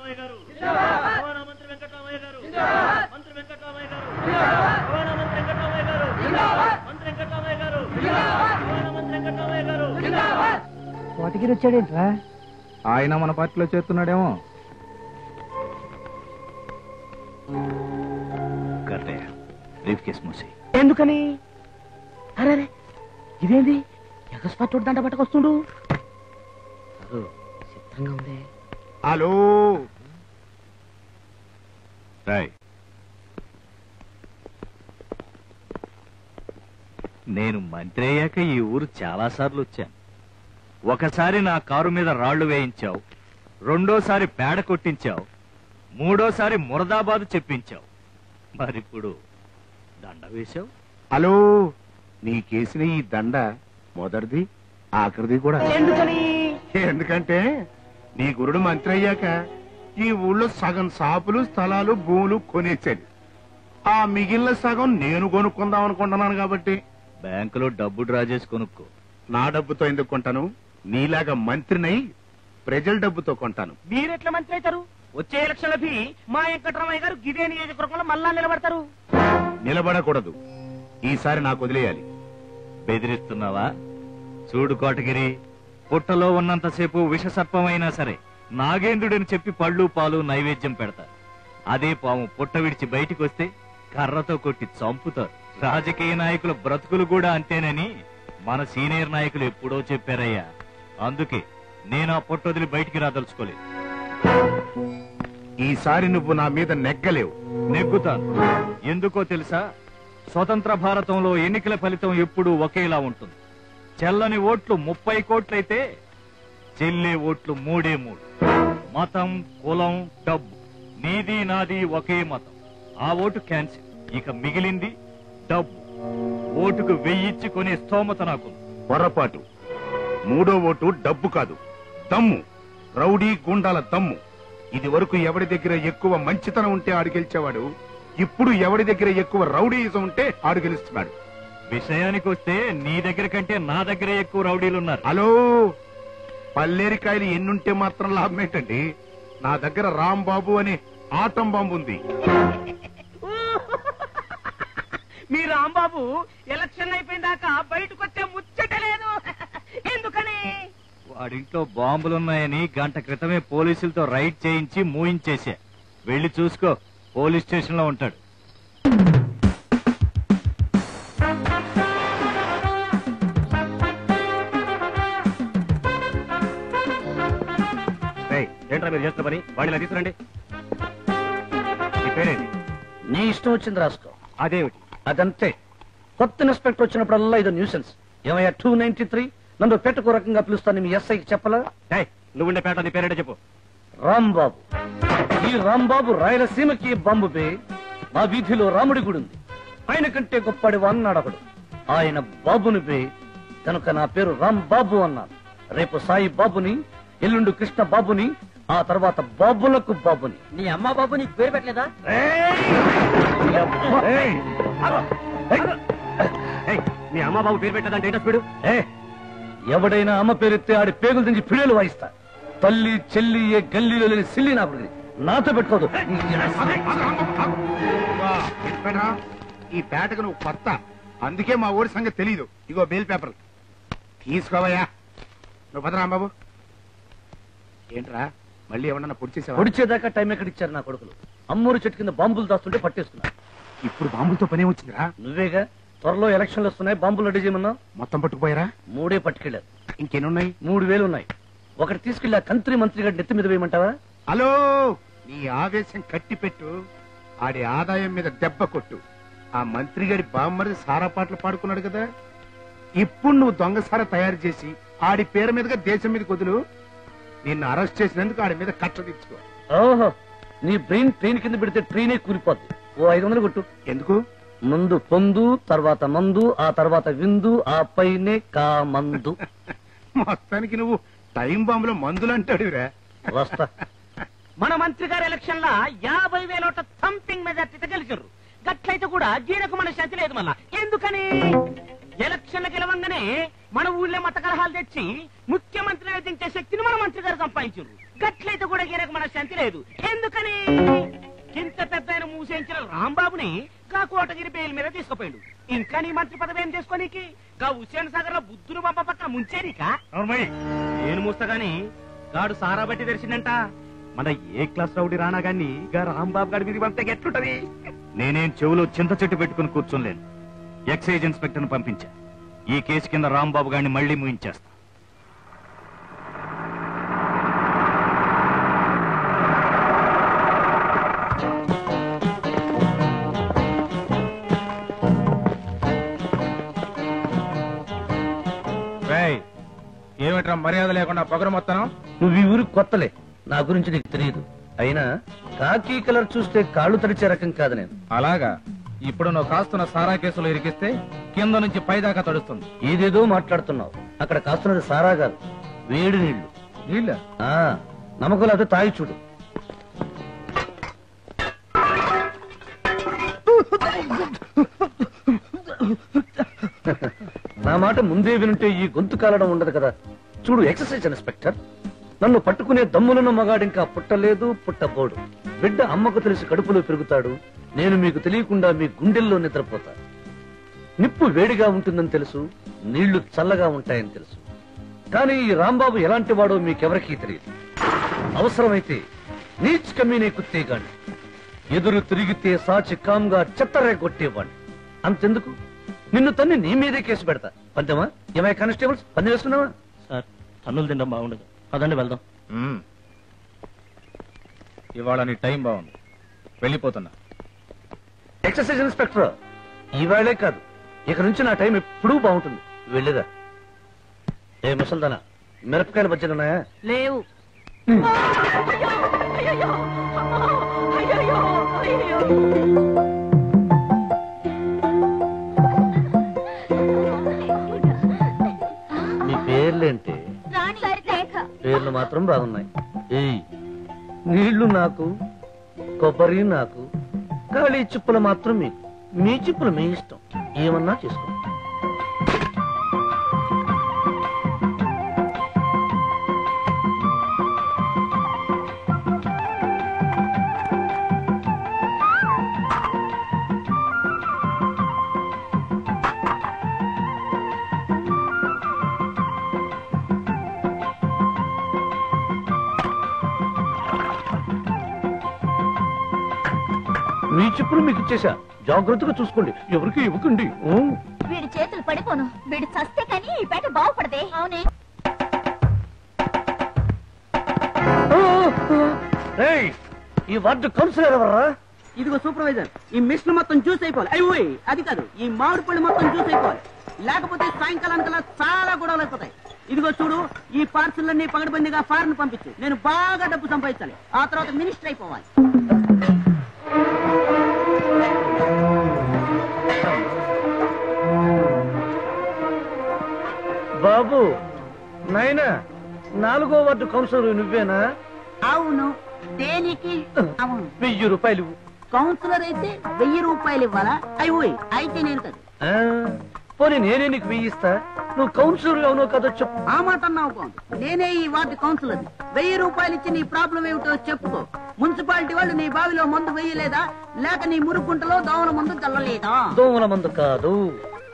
వెంకటరామయ్య గారు రవాణా మంత్రి వెంకటరామయ్య గారు మంత్రి వెంకటరామయ్య గారు రవాణా మంత్రి వెంకటరామయ్య గారు మంత్రి వెంకటరామయ్య గారు రవాణా మంత్రి వెంకటరామయ్య గారు. కోటగిరి వచ్చాడేంట్రా? ఆయన మన పార్టీలో చేస్తున్నాడేమో. బ్రీఫ్ కేస్ మూసి. ఎందుకని? అరే ఇదేంది ఎగస్పాట్ దండ పట్టుకొస్తుండు? చిత్రంగా ఉంది. హలో రాయ్, నేను మంత్రి అయ్యాక ఈ ఊరు చాలా సార్లు వచ్చాను. ఒకసారి నా కారు మీద రాళ్లు వేయించావు, రెండోసారి పేడ కొట్టించావు, మూడోసారి మురదాబాదు చెప్పించావు, మరిప్పుడు దండ వేశావు. హలో, నీకేసిన ఈ దండ మొదటిది ఆఖరిది కూడా. ఎందుకంటే నీ గురుడు మంత్రి అయ్యాక ఈ ఊళ్ళో సగం షాపులు స్థలాలు భూములు కొనేసాడు. ఆ మిగిలిన సగం నేను కొనుక్కుందాం అనుకుంటున్నాను. కాబట్టి బ్యాంకులో డబ్బు డ్రా చేసి కొనుక్కో. నా డబ్బుతో ఎందుకు కొంటాను? నీలాగా మంత్రినై ప్రజల డబ్బుతో కొంటాను. మీరెట్లా మంత్రి అవుతారు? వచ్చే ఎలక్షన్లకి మా వెంకటరామయ్య గారు గిదే నియోజకవర్గంలో మళ్ళా నిలబడతారు. నిలబడకూడదు, ఈసారి నాకు వదిలేయాలి. బెదిరిస్తున్నావా? చూడు కోటగిరి, పుట్టలో ఉన్నంతసేపు విషసర్పమైనా సరే నాగేంద్రుడని చెప్పి పళ్ళు పాలు నైవేద్యం పెడతారు. అదే పాము పుట్ట విడిచి బయటికి వస్తే కర్రతో కొట్టి చంపుతారు. రాజకీయ నాయకుల బ్రతుకులు కూడా అంతేనని మన సీనియర్ నాయకులు ఎప్పుడో చెప్పారయ్యా. అందుకే నేను ఆ పుట్ట వదిలి బయటికి రాదలుచుకోలేదు. ఈసారి నువ్వు నా మీద నెగ్గలేవు. నెగ్గుతాను. ఎందుకో తెలుసా? స్వతంత్ర భారతంలో ఎన్నికల ఫలితం ఎప్పుడూ ఒకేలా ఉంటుంది. చెల్లని ఓట్లు 30 కోట్లయితే చెల్లే ఓట్లు 3. మతం, కులం, డబ్బు, నీది నాది ఒకే మతం. ఆ ఓటు క్యాన్సిల్. ఇక మిగిలింది డబ్బు. ఓటుకు 1000 ఇచ్చి కొనే స్తోమత నాకు. పొరపాటు. 3వ ఓటు డబ్బు కాదు, దమ్ము. రౌడీ గుండాల దమ్ము. ఇది వరకు ఎవడి దగ్గర ఎక్కువ మంచితనం ఉంటే ఆడు గెలిచేవాడు. ఇప్పుడు ఎవడి దగ్గర ఎక్కువ రౌడీయిజం ఉంటే ఆడు గెలుస్తున్నాడు. విషయానికి వస్తే నీ దగ్గర కంటే నా దగ్గరే ఎక్కువ రౌడీలున్నారు. హలో, పల్లేరికాయలు ఎన్నుంటే మాత్రం లాభం ఏంటండి? నా దగ్గర రాంబాబు అనే ఆటం బాంబు ఉంది. మీ రాంబాబు ఎలక్షన్ అయిపోయిందాకా బయటకు వచ్చే ముచ్చటలేదు. ఎందుకని? వాడింట్లో బాంబులున్నాయని గంట క్రితమే పోలీసులతో రైడ్ చేయించి మూయించేశా. వెళ్లి చూసుకో, పోలీస్ స్టేషన్ లో ఉంటాడు. ఏంట్రా మీరు చేస్తున్న పని? వాడిలా తీసుకురండి. నీ పేరేంటి? నీ ఇష్టం వచ్చింది రాసుకో. అదేమిటి? అదంతే. కొత్త ఇన్స్పెక్టర్ వచ్చినప్పుడల్లా ఇది న్యూసెన్స్. ఏమయ్యా 293 నన్ను పెట్టుకో రకంగా పిలుస్తాను. మీ ఎస్ఐకి చెప్పలా? నువ్వుండే పేట నీ పేరేంటో చెప్పు. రాంబాబు. ఈ రాంబాబు రాయలసీమకి బాంబు బే. మా వీధిలో రాముడి గుడి ఉంది. ఆయన కంటే గొప్పడి అన్నాడు ఒకడు. ఆయన బాబుని బే కనుక నా పేరు రాంబాబు అన్నాను. రేపు సాయి బాబుని, ఎల్లుండు కృష్ణ బాబుని, ఆ తర్వాత బాబులకు బాబుని. నీ అమ్మ బాబు నీకు పేరు పెట్టలేదా? నీ అమ్మ బాబు పేరు పెట్టదంటే ఏంటో స్పీడు. ఎవడైనా అమ్మ పేరెత్తే ఆడి పేగులు దించి పిల్లలు వాయిస్తా. తల్లి చెల్లి ఏ గల్లీలో లేని సిల్లి నాకు నాతో పెట్టుకోదు. ఈ పేటకు నువ్వు కొత్త, అందుకే మా ఊరి సంగతి తెలీదు. ఇగో బెయిల్ పేపర్ తీసుకోవయ్యా. నువ్వు పదరాంబాబు. ఏంట్రా మళ్ళీ ఏమన్నా పొడిచేసావా? పొడిచేదాకా టైం ఎక్కడిచ్చారు నా కొడుకులు. అమ్మూరు చెట్టు కింద బాంబులు దాస్తుంటే పట్టేసుకున్నా. ఇప్పుడు బాంబులతో పనే వచ్చిందిరా. నువ్వేగా త్వరలో ఎలక్షన్లు వస్తున్నాయి, బాంబులు రెడీ చేయమన్నా. మొత్తం పట్టుకుపోయారా? 3 పట్టుకెళ్లారు. ఇంకెన్నున్నాయి? 3000 ఉన్నాయి. ఒకటి తీసుకెళ్లి ఆ కంత్రి మంత్రి గారి నెత్తి మీద వేయమంటావా? హలో, నీ ఆవేశం కట్టి పెట్టు. ఆడి ఆదాయం మీద దెబ్బ కొట్టు. ఆ మంత్రి గారి బామ్మరి సారా పాటలు పాడుకున్నాడు కదా, ఇప్పుడు నువ్వు దొంగ సారా తయారు చేసి ఆడి పేరు మీదుగా దేశం మీద కొదులు. నిన్ను అరెస్ట్ చేసినందుకు ఆడి మీద కట్ట తీర్చుకో. ఓహో, నీ బ్రెయిన్ ట్రైన్ కింద పెడితే ట్రైనే కూలిపోద్ది. ఓ 500 కొట్టు. ఎందుకు? ముందు పొందు, తర్వాత మందు, ఆ తర్వాత విందు, ఆ పైనే కామందు. మొత్తానికి నువ్వు టైం బాంబులో మందులు అంటాడురా. వస్తా. మన మంత్రి గారు ఎలక్షన్ లా 50,000 ఓట్ల థంపింగ్ మెజార్టీతో గెలిచారు. గట్లయితే కూడా గీనకు మన శాంతి లేదు. మళ్ళా ఎందుకని? ఎలక్షన్లు గెలవంగానే మన ఊళ్ళో మత కలహాలు తెచ్చి ముఖ్యమంత్రిని ఎదిరించే శక్తిని మన మంత్రి గారు సంపాదించారు. గట్లయితే కూడా ఈయనకు మన శాంతి లేదు. ఎందుకని ఇంత పెద్ద ఆయన మూసేయించిన రాంబాబుని గా కోటగిరి బెయిల్ మీద తీసుకుపోయాడు. ఇంకా నీ మంత్రి పదవి ఏం చేసుకోనికి? గా హుస్సేన్ సాగర్ లో బుద్ధును పంప పక్కన ముంచేరికా? నేను మూస్తగాని గాడు సారా బట్టి తెరిచిందంట. మన ఏ క్లాస్ రౌడీ రానా గాని గా రాంబాబు గారి మీద పంపితే ఎట్లుంటది? నేనేం చెవులో చింత చెట్టు పెట్టుకుని కూర్చోలేను. ఎక్సైజ్ ఇన్స్పెక్టర్ను పంపించా. ఈ కేసు కింద రాంబాబు గారిని మళ్లీ ముయించేస్తా. ఏమిట్రా మర్యాద లేకుండా పొగరు మొత్తం? నువ్వు ఈ ఊరికి కొత్తలే, నా గురించి నీకు తెలియదు. అయినా కాకి కలర్ చూస్తే కాళ్ళు తడిచే రకం కాదు నేను. అలాగా? ఇప్పుడు నువ్వు కాస్తున్న సారా కేసులో ఇరికిస్తే కింద నుంచి పైదాకా తడుస్తుంది. ఏదేదో మాట్లాడుతున్నావు. అక్కడ కాస్తున్నది సారా కాదు, వేడి నీళ్లు. నీళ్ళ? నమ్మకం లేకపోతే తాగి చూడు. నా మాట ముందే వినుంటే ఈ గొంతు కాలడం ఉండదు కదా. చూడు ఎక్సర్సైజ్ ఇన్స్పెక్టర్, నన్ను పట్టుకునే దమ్ములున్న మగాడింకా పుట్టలేదు, పుట్టబోడు. బిడ్డ అమ్మకు తెలిసి కడుపులో పెరుగుతాడు. నేను మీకు తెలియకుండా మీ గుండెల్లో నిద్రపోతా. నిప్పు వేడిగా ఉంటుందని తెలుసు, నీళ్లు చల్లగా ఉంటాయని తెలుసు. కానీ ఈ రాంబాబు ఎలాంటి వాడో మీకెవరికీ తెలియదు. అవసరమైతే నీచ్ కమ్మీనే కుత్తేగాని, ఎదురు తిరిగితే సాచి కామ్గా చెత్తరే కొట్టేవాడిని. అంతెందుకు, నిన్ను తన్ని నీ మీదే కేసు పెడతా. పందెమా? ఏమై కానిస్టేబుల్స్, పందెం వేసుకున్నావా? సార్, తన్నులు తినడం బాగుండదు. పదండి వెళ్దాం. ఇవాళ నీ టైం బాగుంది, వెళ్ళిపోతున్నా. ఎక్సర్సైజ్ ఇన్స్పెక్టర్, ఈవేళే కాదు ఇక నుంచి నా టైం ఎప్పుడూ బాగుంటుంది. వెళ్ళిరా. ఏ ముసల్దానా, మిరపకాయల బజ్జీలు ఉన్నాయా? లేవు. మీ పేర్లేంటి? పేర్లు మాత్రం బాగున్నాయి. ఏయ్, నీళ్లు నాకు, కొబ్బరి నాకు, ఖాళీ చిప్పులు మాత్రం మీకు. మీ చిప్పులు మీ ఇష్టం, ఏమన్నా చేసుకో. మీ చెప్పులు మీకు ఇచ్చేసా, జాగ్రత్తగా చూసుకోండి, ఎవరికి ఇవ్వకండి. వీడి చేతులు పడిపోను, వీడు చస్తే కానీ ఈ పేట బాగుపడదే. అవునే. ఈ వార్డు కౌన్సిలర్ ఎవర్రా? ఇదిగో సూపర్వైజర్, ఈ మిషన్ మొత్తం జ్యూస్ అయిపోవాలి. అయ్యి అది కాదు, ఈ మామిడి పళ్ళు మొత్తం జ్యూస్ అయిపోవాలి. లేకపోతే సాయంకాలానికల్లా చాలా గొడవలు అయిపోతాయి. ఇదిగో చూడు, ఈ పార్సల్ అన్ని పగడబందిగా ఫారెన్ పంపించు. నేను బాగా డబ్బు సంపాదించాలి, ఆ తర్వాత మినిస్టర్ అయిపోవాలి. బాబు నాయనా, 4వ వార్డు కౌన్సిలర్ నువ్వేనా? అవును. దేనికి? అవును. 1000 రూపాయలు. కౌన్సిలర్ అయితే 1000 రూపాయలు ఇవ్వాలా? అయ్యి అయితే నేను కాదు. పోనీ నేనే నీకు 1000 ఇస్తా. నువ్వు కౌన్సిలర్ అవునో కదో చెప్పు. ఆ మాట అన్నావు బాగుంది. నేనే ఈ వార్డు కౌన్సిలర్. 1000 రూపాయలు ఇచ్చి నీ ప్రాబ్లం ఏమిటో చెప్పుకో. మున్సిపాలిటీ వాళ్ళు నీ బావిలో మందు వేయలేదా, లేక నీ మురుగుంటలో దోమల మందు చల్లలేదా? దోమల మందు కాదు,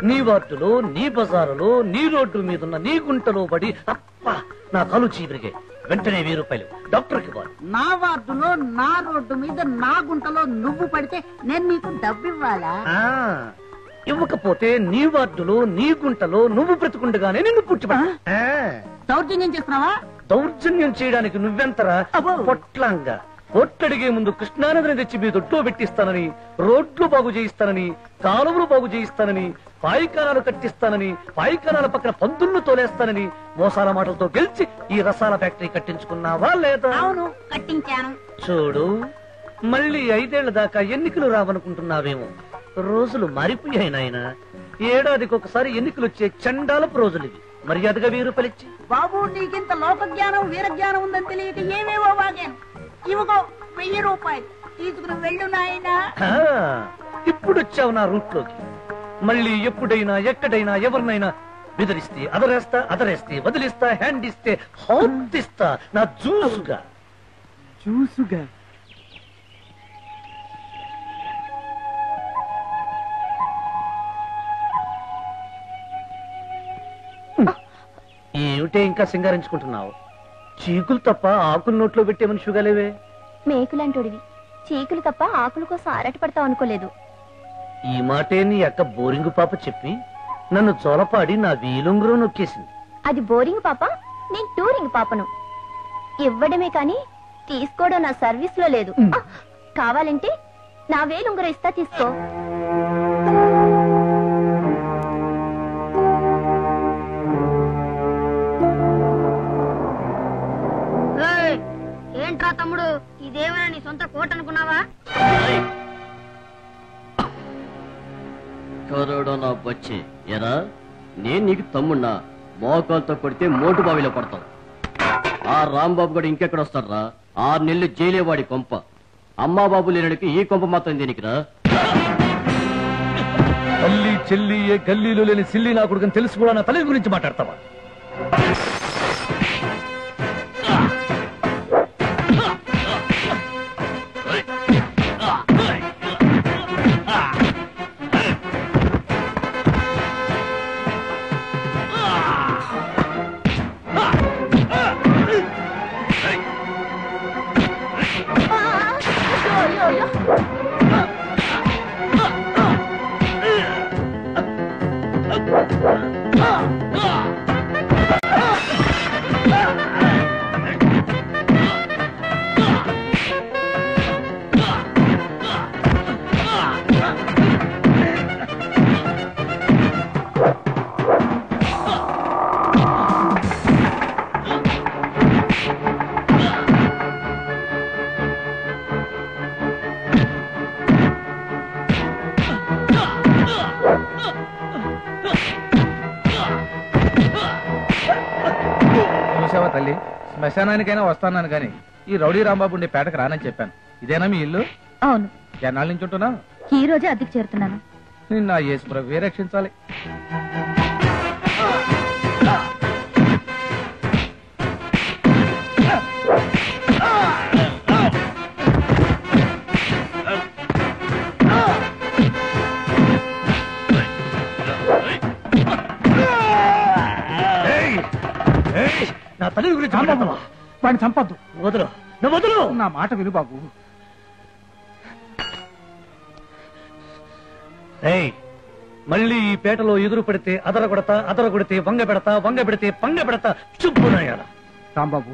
నీ వార్డులో, నీ బజారులో, నీ రోడ్డు మీదున్న నీ గుంటలో పడి అప్ప నా కాలు చీవిరిగే. వెంటనే 1000 రూపాయలు డాక్టర్కి ఇవ్వాలి. నా వార్డులో, నా రోడ్డు మీద, నా గుంటలో నువ్వు పడితే నేను నీకు డబ్బు ఇవ్వాలా? ఇవ్వకపోతే నీ వార్డులో, నీ గుంటలో నువ్వు బ్రతుకుండగానే నిన్ను పుట్టిపడా. దౌర్జన్యం చేస్తున్నావా? దౌర్జన్యం చేయడానికి నువ్వెంతరా పొట్లంగా. ఒట్టడిగే ముందు కృష్ణానదిని తెచ్చి మీ దొడ్లో పెట్టిస్తానని, రోడ్లు బాగు చేయిస్తానని, కాలువలు బాగు చేయిస్తానని, పాయికానాలు కట్టిస్తానని, పాయికానాల పక్కన పందుళ్లు తోలేస్తానని మోసాల మాటలతో గెలిచి ఈ రసాల ఫ్యాక్టరీ కట్టించుకున్నావా లేదా? అవును, కట్టించాను. చూడు, మళ్ళీ 5 ఏళ్ల దాకా ఎన్నికలు రావనుకుంటున్నావేమో. రోజులు మారిపోయాయి నాయన. ఏడాదికి ఒకసారి ఎన్నికలు వచ్చే చండాలపు రోజులు ఇవి. మర్యాదగా 1000 రూపాయలు ఇచ్చి. బాబు, నీకింత లోక జ్ఞానం, వీర జ్ఞానం ఉందని తెలియక ఏమేవో వాగాను. ఇవ్వకో 1000 రూపాయలు తీసుకుని వెళ్ళు నాయనా. ఇప్పుడు వచ్చావు నా రూట్లోకి. మళ్ళీ ఎప్పుడైనా, ఎక్కడైనా, ఎవరినైనా బెదిరిస్తే అదరేస్తా, అదరేస్తే వదిలిస్తా, హ్యాండ్ ఇస్తే హౌత్ ఇస్తా, నా జ్యూసుగా. చూసుగా ఏమిటే ఇంకా సింగారించుకుంటున్నావు? చీకులు తప్ప ఆకులు నోట్లో పెట్టే మనిషిగా లేవే. మేకులంటోడివి, చీకులు తప్ప ఆకుల కోసం ఆరాట పడతావు అనుకోలేదు. ఈ మాటే నీ అక్క బోరింగు పాప చెప్పి నన్ను చోలపాడి నా వీలుంగురం నొక్కేసింది. అది బోరింగ్ పాప, నేను టూరింగ్ పాపను. ఇవ్వడమే కాని తీసుకోవడం నా సర్వీస్ లో లేదు. కావాలంటే నా వేలుంగరం ఇస్తా, తీసుకో. ఏంట్రా తమ్ముడు, ఇదేమైనా నీ సొంత కోట అనుకున్నావా? కరోడా వచ్చి ఎరా, నేను నీకు తమ్మున్నా, మోకాలతో కొడితే మోటు బావిలో పడతావు. ఆ రాంబాబు గడు ఇంకెక్కడ వస్తాడ్రా? 6 నెలలు జైలేవాడి కొంప. అమ్మా బాబు లేనడికి ఈ కొంప మాత్రం దేనికిరా? తల్లి చెల్లి ఏ గల్లీలో లేని సిల్లి నా కొడుకుని తెలుసు కూడా నా తల్లి గురించి మాట్లాడతావా? తల్లి, శ్మశానానికైనా వస్తాను కానీ ఈ రౌడీ రాంబాబు ఉండే పేటకు రానని చెప్పాను. ఇదేనా మీ ఇల్లు? అవును. ఎన్నాళ్ళ నుంచి ఉంటున్నా? ఈ రోజే అద్దెకి చేరుతున్నాను. నిన్న యేసుప్రభువే రక్షించాలి. నా తల్లి గురించి వాడిని చంపద్దు. వదలు, నువ్వు వదలు. నా మాట విను బాబు. మళ్ళీ ఈ పేటలో ఎదురు పడితే అదర కొడతా, అదర కొడితే వంగ పెడతా, వంగ పెడితే పంగ పెడతా. చుప్పునయ్యాల రాంబాబు,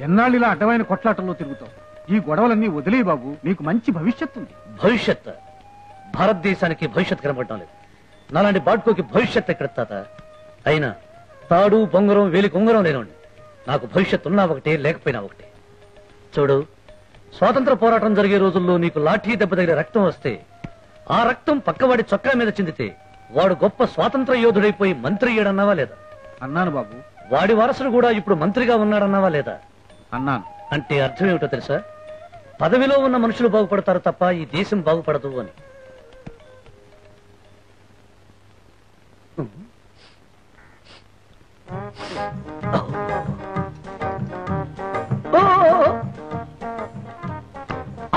ఎన్నాళ్ళు ఇలా అడ్డమైన కొట్లాటల్లో తిరుగుతావు? ఈ గొడవలన్నీ వదిలే బాబు, నీకు మంచి భవిష్యత్తు ఉంది. భవిష్యత్? భారతదేశానికి భవిష్యత్ కనబడటం లేదు. నాలాంటి బాడ్కోకి భవిష్యత్ ఎక్కడ తాత? అయినా తాడు బొంగరం వేలికి ఉంగరం లేనండి. నాకు భవిష్యత్తు ఉన్నా ఒకటే, లేకపోయినా ఒకటే. చూడు, స్వాతంత్ర పోరాటం జరిగే రోజుల్లో నీకు లాఠీ దెబ్బ దగ్గర రక్తం వస్తే ఆ రక్తం పక్కవాడి చొక్కా మీద చిందితే వాడు గొప్ప స్వాతంత్ర యోధుడైపోయి మంత్రి అయ్యాడన్నావా లేదా? అన్నాను బాబు. వాడి వారసుడు కూడా ఇప్పుడు మంత్రిగా ఉన్నాడన్నావా లేదా? అన్నాను. అంటే అర్థం ఏమిటో తెలుసా? పదవిలో ఉన్న మనుషులు బాగుపడతారు తప్ప ఈ దేశం బాగుపడదు అని.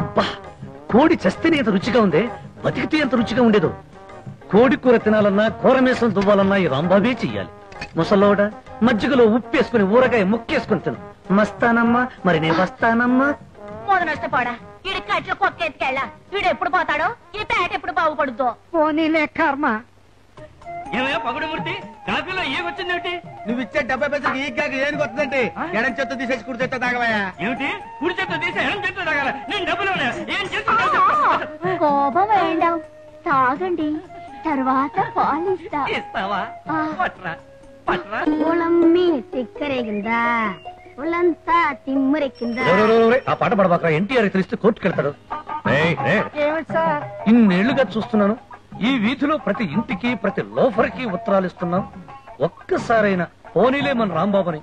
అబ్బా, కోడి చస్తేనే ఎంత రుచిగా ఉందే, బతికితే ఎంత రుచిగా ఉండేదో. కోడి కూర తినాలన్నా, కూర మీసం దువ్వాలన్నా ఈ రాంబాబే చెయ్యాలి. ముసలోడ మజ్జిగలో ఉప్పేసుకుని ఊరగాయ ముక్కేసుకుని తిను. మస్తానమ్మా, మరి నేను వస్తానమ్మా. నష్టపోడా, వీడి కట్లో కుక్క ఎత్తుకెళ్ళా. వీడు ఎప్పుడు పోతాడో, ఈ పేట ఎప్పుడు బాగుపడుద్దో. పోనీలే కర్మ. ఏమయ్యా పగుడుమూర్తి, కాఫీలో ఏగొచ్చిందేమిటి? నువ్వు ఇచ్చే 70 పైసలకి ఈ కాకి ఏనుగు వస్తుందంటే ఎడం చేత్తో తీసేసి కుడి చేత్తో తాగవయ్యా. ఏమిటి? కుడి చేత్తో తీసి ఎడం చేత్తో తాగాల? నేను డబ్బులు ఏం చేస్తున్నా? కోపం వేయండి, తాగండి, తర్వాత పాలిస్తా. ఇస్తావా? పట్రా పట్రా. ఒళ్ళమ్మి తిక్కరేగిందా, ఒళ్ళంతా తిమ్మురెక్కిందా? ఆ పాట పడబాక, ఎన్టీఆర్ తెలిస్తే కోర్టుకెళ్తాడు. ఏమిటి సార్? ఇన్నేళ్లుగా చూస్తున్నాను, ఈ వీధిలో ప్రతి ఇంటికి ప్రతి లోఫర్కి ఉత్తరాలు ఇస్తున్నాం. ఒక్కసారైనా పోనీలే మన రాంబాబుని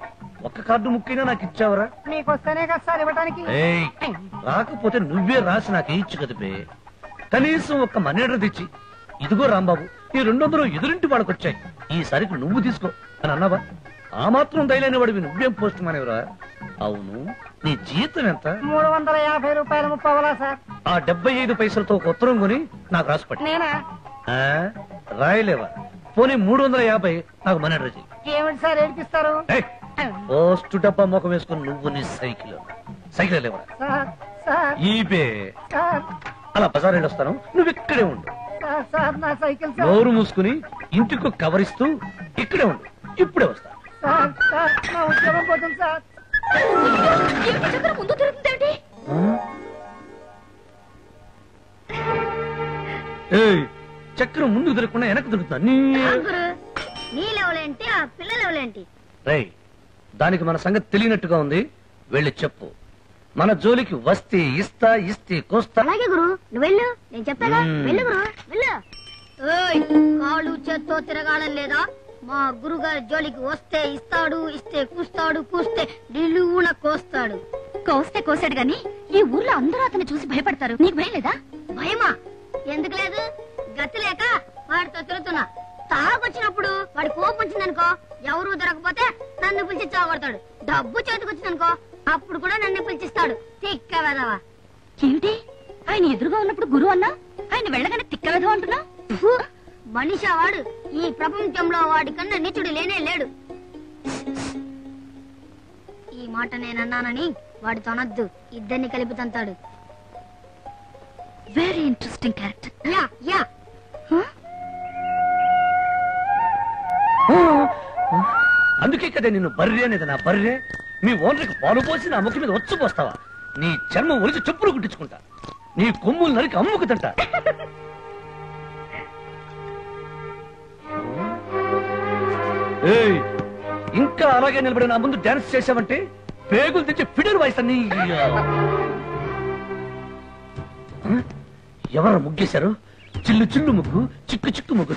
ఒక్క కార్డు ముక్కైనా నాకు ఇచ్చావరా? మీకు వస్తేనే కదా సార్ ఇవ్వడానికి. రాకపోతే నువ్వే రాసి నాకు ఇచ్చు కదిపే. కనీసం ఒక్క మనేడు తెచ్చి, ఇదిగో రాంబాబు ఈ 200 ఎదురింటి వాళ్ళకి వచ్చాయి. ఈసారికి నువ్వు తీసుకో అని అన్నావా? ఆ మాత్రం దయలేని వాడివి నువ్వేం పోస్ట్ మానేవరా? అవును, నీ జీతం ఎంత? 350 రూపాయలు 30 సార్. ఆ 75 పైసలతో ఒక ఉత్తరం కొని నాకు రాసిపట్టి. నేనా? రాయలేవా? పోనీ 350 నాకు మనీ ఆర్డర్ చెయ్యి. ఏమిటి సార్ ఏడిపిస్తారు? పోస్ట్ డబ్బా ముఖం వేసుకుని నువ్వు నీ సైకిల్ లేవా? సార్ సార్ ఈపే సార్ అలా బజార్ వెళ్ళొస్తాను, నువ్వు ఇక్కడే ఉండు. సార్ సార్ నా సైకిల్ సార్. నోరు మూసుకుని ఇంటికి కవరిస్తూ ఇక్కడే ఉండు, ఇప్పుడే వస్తా. సార్ సార్ నా ఉద్యోగం పోతుంది సార్. ముందు తిరుగుతుందేంటి? చక్రం ముందుకు తిరగకుండా వెనక్కి తిరుగుతా. నీ లెవలేంటి, ఆ పిల్ల లెవలేంటి? రేయ్, దానికి మన సంగతి తెలియనట్టుగా ఉంది. వెళ్ళి చెప్పు, మన జోలికి వస్తే ఇస్తా, ఇస్తే కోస్తా. అలాగే గురు, నువ్వు వెళ్ళు, నేను చెప్తాగా. వెళ్ళు గురు, వెళ్ళు. కాళ్ళు చేత్తో తిరగాలని లేదా? మా గురుగారి జోలికి వస్తే ఇస్తాడు, ఇస్తే కూస్తాడు, కూస్తే నిలువున కోస్తాడు. కోస్తే కోసాడు గాని ఈ ఊర్లో అందరూ అతన్ని చూసి భయపడతారు. నీకు భయం లేదా? భయమా? ఎందుకు లేదు? గతి లేక వాడితో తిరుగుతున్నా. తాగొచ్చినప్పుడు వాడి కోపం వచ్చిందనుకో, ఎవరు దొరకపోతే నన్ను పిలిచి చావడతాడు. డబ్బు చేతికొచ్చిందనుకో, అప్పుడు కూడా నన్ను పిలిచిస్తాడు. తిక్క వెదవా. ఏమిటి ఆయన ఎదురుగా ఉన్నప్పుడు గురువు అన్నా, ఆయన వెళ్ళగానే తిక్క వెధవ అంటున్నా? మనిషా వాడు? ఈ ప్రపంచంలో వాడి కన్నా నీచుడు లేనే లేడు. ఈ మాట నేనన్నానని వాడితో అనద్దు, ఇద్దరిని కలిపి తంతాడు. Very interesting character. Yeah yeah. అందుకే కదా నిన్ను బర్రె అనేది. నా బర్రె మీ ఓనర్కి పాలు పోసి నా ముఖం మీద వచ్చి పోస్తావా? నీ చర్మం ఒలిచి చెప్పులు కుట్టించుకుంటా, నీ కొమ్ములు నరికి అమ్ముకు తింటా. ఇంకా అలాగే నిలబడి నా ముందు డాన్స్ చేసావంటే పేగులు తెచ్చి ఫిడర్ వాయిస్తాను. ఎవరు ముగ్గేశారు? చిల్లు చిల్లు ముగ్గు, చిక్కు చిక్కు ముగ్గు.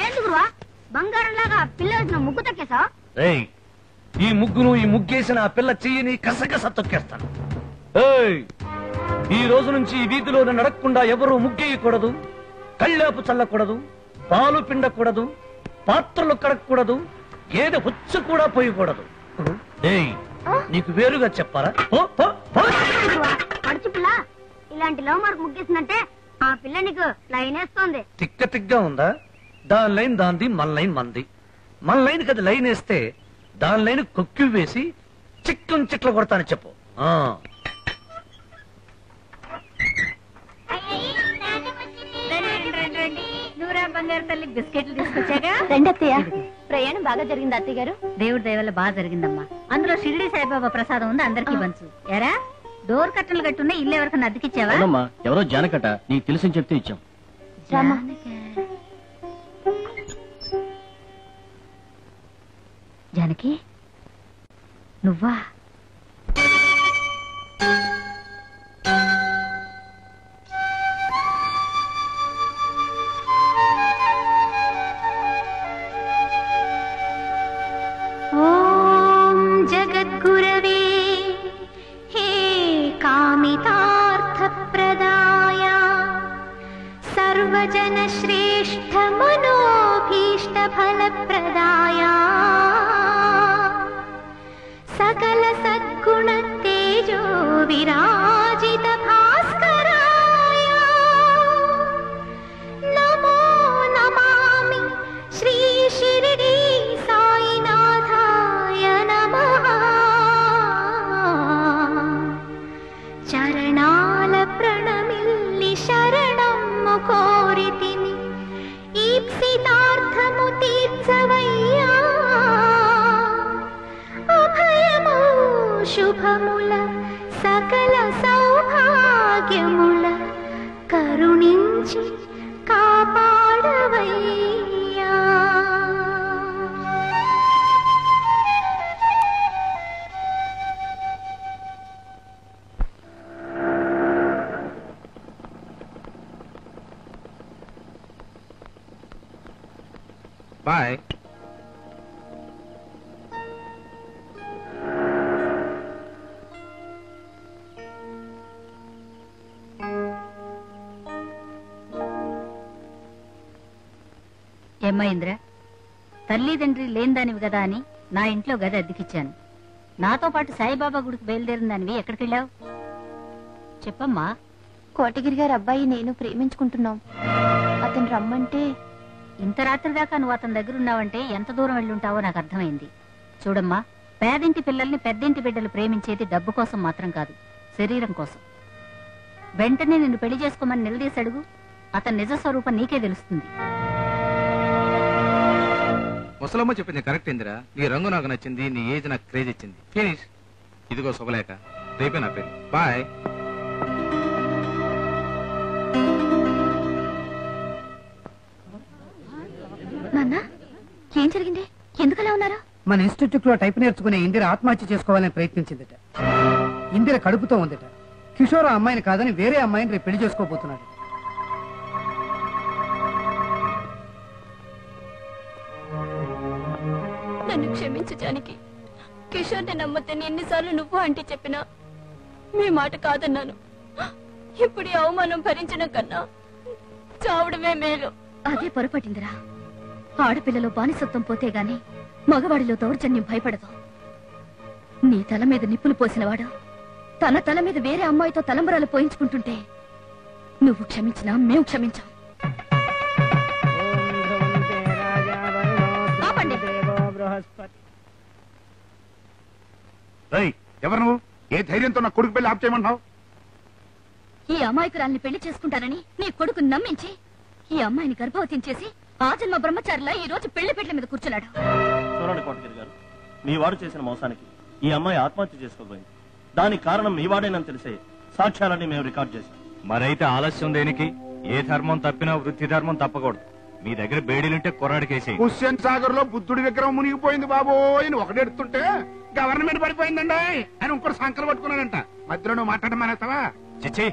ఏంటి గురువా బంగారం లాగా పిల్ల ముగ్గు తక్కేసా? ఈ ముగ్గును, ఈ ముగ్గేసిన ఆ పిల్ల చెయ్యిని కసకస తొక్కేస్తాను. ఈ రోజు నుంచి ఈ వీధిలో నడకుండా ఎవరూ ముగ్గేయకూడదు, కళ్ళాపు చల్లకూడదు, పాలు పిండకూడదు, పాత్రలు కడగకూడదు, గేదె హుచ్చ కూడా పోయకూడదు. నీకు వేరుగా చెప్పారా? పడుచు పిల్ల ఇలాంటి లవ్ మార్క్ ముగ్గేసిందంటే ఆ పిల్ల నీకు లైన్ వేస్తోంది. తిక్క తిగ్గా ఉందా? దాని లైన్ దాంది, మన లైన్ మంది. మన లైన్ కదా లైన్ వేస్తే దాని లైన్ కొక్కి వేసి చిక్కం చిట్ల కొడతానని చెప్పు. బంగారు తల్లి బిస్కెట్లు తీసుకొచ్చాగా. రండి అత్తయ్య. ప్రయాణం బాగా జరిగింది అత్తయ్య గారు? దేవుడి దయ వల్ల బాగా జరిగిందమ్మా. అందులో షిరిడి సాయిబాబా ప్రసాదం ఉంది, అందరికీ పంచు. ఎరా డోర్ కట్టలు కట్టున్నా ఇల్లు ఎవరికన్నా అద్దెకిచ్చావా? ఎవరో జానకట, నీకు తెలిసి చెప్తే ఇచ్చాం. జానకి నువ్వా? ఓం జగద్గురవే హే కామితార్థప్రదాయ సర్వజన శ్రేష్ఠ మనోభీష్ట ఫలప్రదాయ సకల సద్గుణ తేజో విరాజిత భాస్కరాయ నమో నమామి శ్రీ షిరిడి సాయినాథాయ నమః. చరణాల ప్రణమిల్లి శరణమ్ము కోరితిని, ఈప్సితార్థము తీర్చవయ్యా. అభయము శుభముల సకల సౌభాగ్యముల కరుణించి కాపాడవయ్యా. బాయ్. ఏమ్మా ఇంద్ర, తల్లిదండ్రి లేనిదానివి కదా అని నా ఇంట్లో గది అద్దెకిచ్చాను. నాతో పాటు సాయిబాబా గుడికి బయలుదేరిన దానివి ఎక్కడికెళ్ళావు? చెప్పమ్మా. కోటగిరి గారి అబ్బాయి నేను ప్రేమించుకుంటున్నాం. అతను రమ్మంటే. ఇంత రాత్రి దాకా నువ్వు అతని దగ్గర ఉన్నావంటే ఎంత దూరం వెళ్ళుంటావో నాకు అర్థమైంది. చూడమ్మా, పేదింటి పిల్లల్ని పెద్దింటి బిడ్డలు ప్రేమించేది డబ్బు కోసం మాత్రం కాదు, శరీరం కోసం. వెంటనే నిన్ను పెళ్లి చేసుకోమని నిలదీసి అడుగు, అతని నిజ స్వరూపం నీకే తెలుస్తుంది. ముసలమ్మ చెప్పింది కరెక్ట్ ఇందిరా. నీ రంగు నాకు నచ్చింది, నీ ఏజ్ నాకు క్రేజ్ ఇచ్చింది. ఫినిష్. ఇదిగో శుభలేఖ, రేపే నా పెళ్లి. బాయ్. నాన్న, ఏం జరిగింది? ఎందుకలా ఉన్నారు? మన ఇన్స్టిట్యూట్ లో టైప్ నేర్చుకునే ఇందిర ఆత్మహత్య చేసుకోవాలని ప్రయత్నించిందట. ఇందిర కడుపుతో ఉందట. కిషోర్ ఆ అమ్మాయిని కాదని వేరే అమ్మాయిని రేపు పెళ్లి చేసుకోబోతున్నాడు. నన్ను క్షమించు జానకి. కిషోర్ని నమ్మతని ఎన్నిసార్లు నువ్వు అంటే చెప్పినా మీ మాట కాదన్నాను. ఇప్పుడు ఈ అవమానం భరించడం కన్నా చావడమే మేలు. అదే పొరపడిందిరా. ఆడపిల్లలో బానిసత్వం పోతే గాని మగవాడిలో దౌర్జన్యం భయపడదు. నీ తల మీద నిప్పులు పోసినవాడు తన తల మీద వేరే అమ్మాయితో తలంబరాలు పోయించుకుంటుంటే నువ్వు క్షమించినా మేము క్షమించాం. ఎవరు నువ్వు? ఏ ధైర్యంతో నా కొడుకు పెళ్లి ఆప్ చేయమంటావు? ఈ అమాయకురాల్ని పెళ్లి చేసుకుంటానని నీ కొడుకు నమ్మించి ఈ అమ్మాయిని గర్భవతిని చేసి ఆ జన్మ బ్రహ్మచారిలా ఈ రోజు పెళ్లి పెళ్లి మీద కూర్చున్నాడు. చూడండి కోటగిరి గారు, మీ వాడు చేసిన మోసానికి ఈ అమ్మాయి ఆత్మహత్య చేసుకోబోయింది. దానికి కారణం మీ వాడేనని తెలిసే సాక్ష్యాలన్నీ మేము రికార్డ్ చేశాం. మరైతే ఆలస్యం దేనికి? ఏ ధర్మం తప్పినా వృత్తి ధర్మం తప్పకూడదు. మీ దగ్గర బేడీలుంటే కొరాడికేసి. హుస్సేన్ సాగర్ లో బుద్ధుడి విగ్రహం మునిగిపోయింది బాబో అని ఒకడెడుతుంటే గవర్నమెంట్ పడిపోయిందండి అని ఇంకోటి సంకలు పట్టుకున్నాడంట. మధ్యలో నువ్వు మాట్లాడమానేస్తావా? చిచ్చి,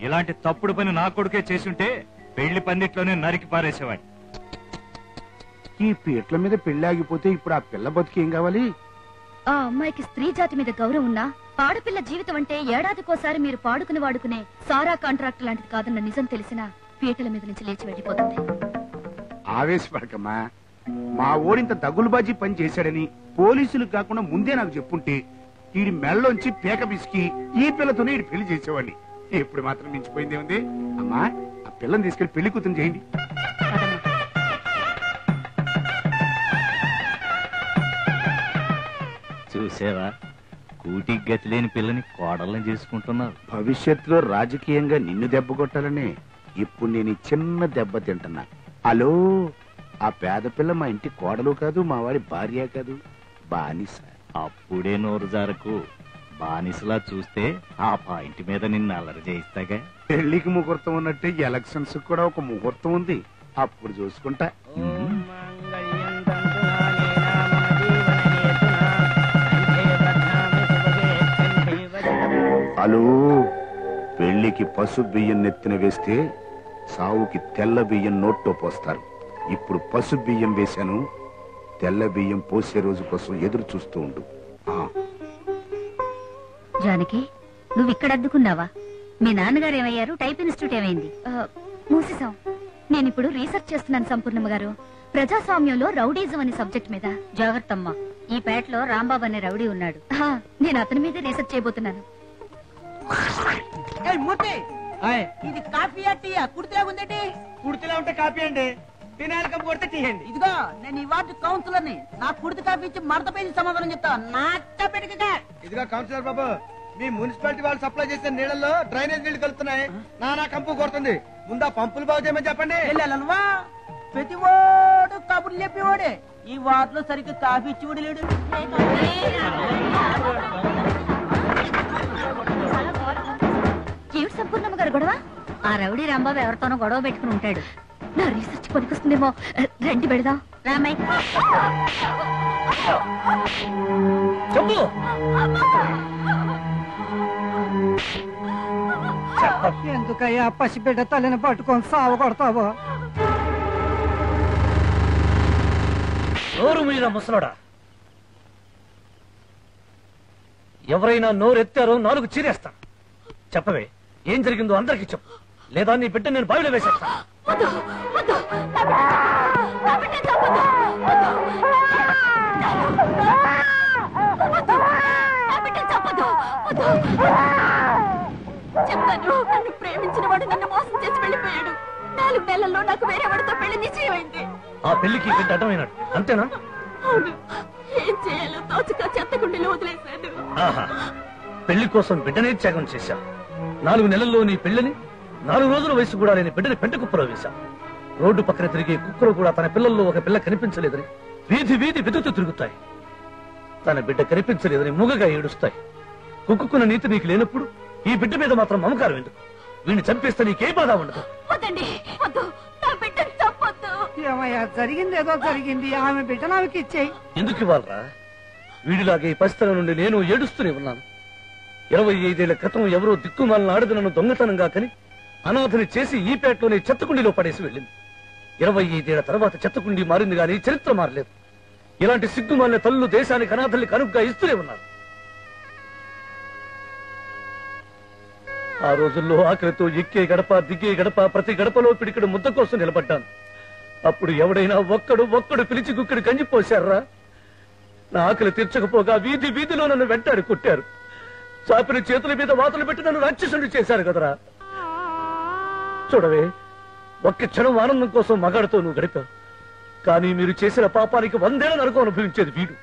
ఇలాంటి తప్పుడు పని నా కొడుకే చేసుంటే పెళ్లి పందిట్లోనే నరికి పారేసేవాడి. ఈ పీట్ల మీద పెళ్లి ఆగిపోతే ఇప్పుడు ఆ పిల్ల బతికి ఏం కావాలి? ఆ అమ్మాయికి స్త్రీ జాతి మీద గౌరవం ఉన్నా ఆడపిల్ల జీవితం అంటే ఏడాదికోసారి మీరు పాడుకుని వాడుకునే సారా కాంట్రాక్ట్ లాంటిది కాదన్న నిజం తెలిసినా పీటల మీద నుంచి లేచి వెళ్ళిపోతుంది. ఆవేశపడకమ్మా. మా ఓడింత దగులుబాజీ పని చేశాడని పోలీసులు కాకుండా ముందే నాకు చెప్పుంటే ఈడి మెళ్ళలోంచి పేక పిసికి ఈ పిల్లతోనే ఈడు పెళ్లి చేసేవాడిని. ఇప్పుడు మాత్రం మించిపోయిందే ఉంది. అమ్మా, ఆ పిల్లని తీసుకెళ్లి పెళ్లి కూతురు చేయండి. చూసావా, కూటికి గతి లేని పిల్లని కోడల్ని చేసుకుంటున్నారు. భవిష్యత్తులో రాజకీయంగా నిన్ను దెబ్బ కొట్టాలనే ఇప్పుడు నేను ఈ చిన్న దెబ్బ తింటున్నా. హలో, ఆ పేద పిల్ల మా ఇంటి కోడలు కాదు, మా వాడి భార్య కాదు, బానిస. అప్పుడే నోరు జారకు. బానిసలా చూస్తే ఆ పాయింట్ మీద నిన్ను అల్లరి చేయిస్తాగా. పెళ్లికి ముహూర్తం ఉన్నట్టే ఎలక్షన్స్ కూడా ఒక ముహూర్తం ఉంది, అప్పుడు చూసుకుంటా. హలో, పెళ్లికి పసుపు బియ్యం నెత్తిన వేస్తే సావుకి తెల్ల బియ్యం నోట్లో పోస్తారు. ఇప్పుడు పసుపు బియ్యం వేశాను, తెల్ల బియ్యం పోసే రోజు కోసం ఎదురు చూస్తూ ఉండు. జానకి, నువ్వు ఇక్కడ అద్దుకున్నావా? మీ నాన్నగారు ఏమయ్యారు? టైప్ ఇన్స్టిట్యూట్ ఏమైంది? మూసేశాం. నేను ఇప్పుడు రీసెర్చ్ చేస్తున్నాను సంపూర్ణమ్మ గారు, ప్రజాస్వామ్యంలో రౌడీజం అనే సబ్జెక్ట్ మీద. జాగ్రత్తమ్మా, ఈ పేటలో రాంబాబు అనే రౌడీ ఉన్నాడు. నేను అతని మీద రీసెర్చ్ చేయబోతున్నాను. ఇది కాఫీ టీయా? కుడితిలా ఉందేటి? కుడితిలా ఉంటే కాఫీ అండి, తినాలి కప్పు కొడితే టీ అండి. ఇదిగో, నేను ఈ వార్డు కౌన్సిలర్ని. నా కుడితి కాఫీ ఇచ్చి మడత పేసి సమాధానం చెప్తా. ఇదిగో కౌన్సిలర్ బాబు, మీ మున్సిపాలిటీ వాళ్ళు సప్లై చేసే నీళ్ళల్లో డ్రైనేజ్ నీళ్లు కలుపుతున్నాయి. నానా కంపు కొడుతుంది. ముందా పంపులు బాగు చేయమని చెప్పండి. ప్రతి వాడు కబుర్లు చెప్పేవాడే. ఈ వార్డులో సరిగ్గా కాఫీ ఇచ్చి లేడు. ఏమిటి సంపూర్ణమ్మ గారు గొడవ? ఆ రౌడీ రాంబాబు ఎవరితోనో గొడవ పెట్టుకుని ఉంటాడు. నా రీసెర్చ్ పనికొస్తుందేమో. రండి పెడదాం. రామయ్య, ఎందుకయ్యా పసిబిడ్డ తల్లిని పట్టుకొని సాగు కొడతావో? నోరు మీద ముసలోడా, ఎవరైనా నోరెత్తారో నాలుగు చీరేస్తా. చెప్పవే, ఏం జరిగిందో అందరికీ చెప్పు, లేదా నీ బిడ్డ నేను బావిలో వేసేస్తా. వాడు నన్ను మోసం చేసి వెళ్ళిపోయాడు. 4 నెలల్లో నాకు వేరే వాడితో పెళ్లి నిశ్చయమైంది. ఆ పెళ్లికి బిడ్డ అడ్డమైనాడు అంతేనా? అవును. ఏం చేయాలో తోచక చెత్తకుండీలో వదిలేశాను. ఆహా, పెళ్లి కోసం బిడ్డనే త్యాగం చేశా. 4 నెలల్లో నీ పెళ్లిని 4 రోజుల వయసు కూడా లేని బిడ్డని పెంట కుప్పలో వేశా. రోడ్డు పక్కన తిరిగే కుక్కలు కూడా తన పిల్లల్లో ఒక పిల్ల కనిపించలేదని వీధి వీధి వెతుకుతూ తిరుగుతాయి. తన బిడ్డ కనిపించలేదని మూగగా ఏడుస్తాయి. కుక్కున్న నీతి నీకు లేనప్పుడు ఈ బిడ్డ మీద మాత్రం మమకారం ఎందుకు? వీడిని చంపేస్తే నీకే బాధ ఉండదు. వద్దండి, వద్దు, నా బిడ్డను చంపొద్దు. ఏమయ్యా, జరిగింది ఏదో జరిగింది. ఆమె బిడ్డ నాకు ఇచ్చేయి. ఎందుకు ఇవ్వాలరా? వీడిలాగే ఈ పరిస్థితుల నుండి నేను ఏడుస్తూనే ఉన్నాను. 25 ఏళ్ల క్రితం ఎవరో దిక్కుమాలిన ఆడది నన్ను దొంగతనంగా కని అనాథని చేసి ఈ పేటలోనే చెత్తకుండీలో పడేసి వెళ్ళింది. 25 ఏళ్ల తర్వాత చెత్తకుండీ మారింది గాని చరిత్ర మారలేదు. ఇలాంటి సిగ్గుమాలిన తల్లులు దేశానికి అనాథల్ని కనుగ్గా ఇస్తూనే ఉన్నారు. ఆ రోజుల్లో ఆకలితో ఎక్కే గడప దిగే గడప ప్రతి గడపలో పిడికడు ముద్ద కోసం నిలబడ్డాను. అప్పుడు ఎవడైనా ఒక్కడు పిలిచి గుక్కడు కంజిపోశారా? నా ఆకలి తీర్చకపోగా వీధి వీధిలో నన్ను వెంటాడి కొట్టారు. చాపిన చేతుల మీద వాతలు పెట్టి నన్ను రాక్షసుని చేశారు కదరా. చూడవే, ఒక్క క్షణం ఆనందం కోసం మగాడితో నువ్వు గడిపావు. కానీ మీరు చేసిన పాపానికి 100 ఏళ్ల నరకం అనుభవించేది వీడు.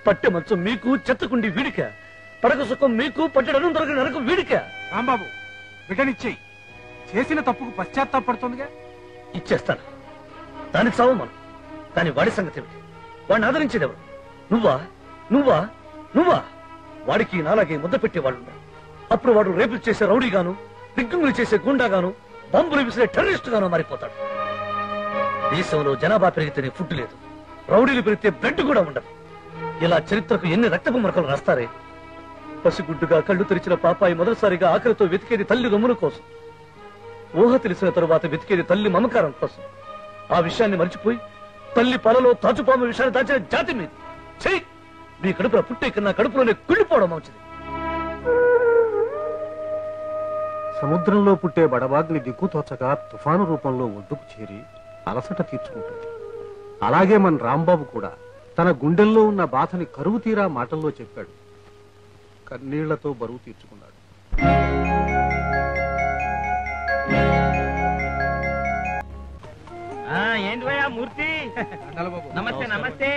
పట్టె మంచం మీకు, చెత్తకుండి వీడిక. పడక సుఖం మీకు, పట్టెడను దొరకని నరకం వీడిక. రాంబాబు, బిడ్డనిచ్చేయి. చేసిన తప్పుకు పశ్చాత్తాపడుతుందిగా. ఇచ్చేస్తాను, దానికి చావమను. కానీ వాడి సంగతి ఏమిటి? వాడిని ఆదరించేది ఎవరు? నువ్వా నువ్వా నువ్వా? వాడికి నాలాగే ముద్ద పెట్టేవాళ్ళు. అప్పుడు వాడు రేపులు చేసే రౌడీగాను, దిగ్గుములు చేసే గుండాగాను, బాంబులు విసిరే టెర్రరిస్ట్ గాను మారిపోతాడు. దేశంలో జనాభా పెరిగితేనే ఫుడ్ లేదు, రౌడీలు పెరిగితే బ్లడ్ కూడా ఉండదు. ఇలా చరిత్రకు ఎన్ని రక్తపు మరకలు రాస్తారే. పసిగుడ్డుగా కళ్ళు తెరిచిన పాపాయి మొదటిసారిగా ఆకలితో వెతికేది తల్లి రొమ్ముల కోసం. ఊహ తెలిసిన తరువాత వెతికేది తల్లి మమకారం కోసం. ఆ విషయాన్ని మర్చిపోయి తల్లి పాలలో తాచుపాము విషయాన్ని దాచిన జాతి మీద చెయ్యి. మీ కడుపులో పుట్టే కన్నా కడుపులోనే కుళ్ళిపోవడం మంచిది. సముద్రంలో పుట్టే బడబాగ్ని దిక్కుతోచక తుఫాను రూపంలో ఒడ్డుకు చేరి అలసట తీర్చుకుంటుంది. అలాగే మన రాంబాబు కూడా తన గుండెల్లో ఉన్న బాధని కరువు తీరా మాటల్లో చెప్పాడు. కన్నీళ్లతో బరువు తీర్చుకున్నాడు. ఏంటి భయ్యా మూర్తి? నమస్తే నమస్తే.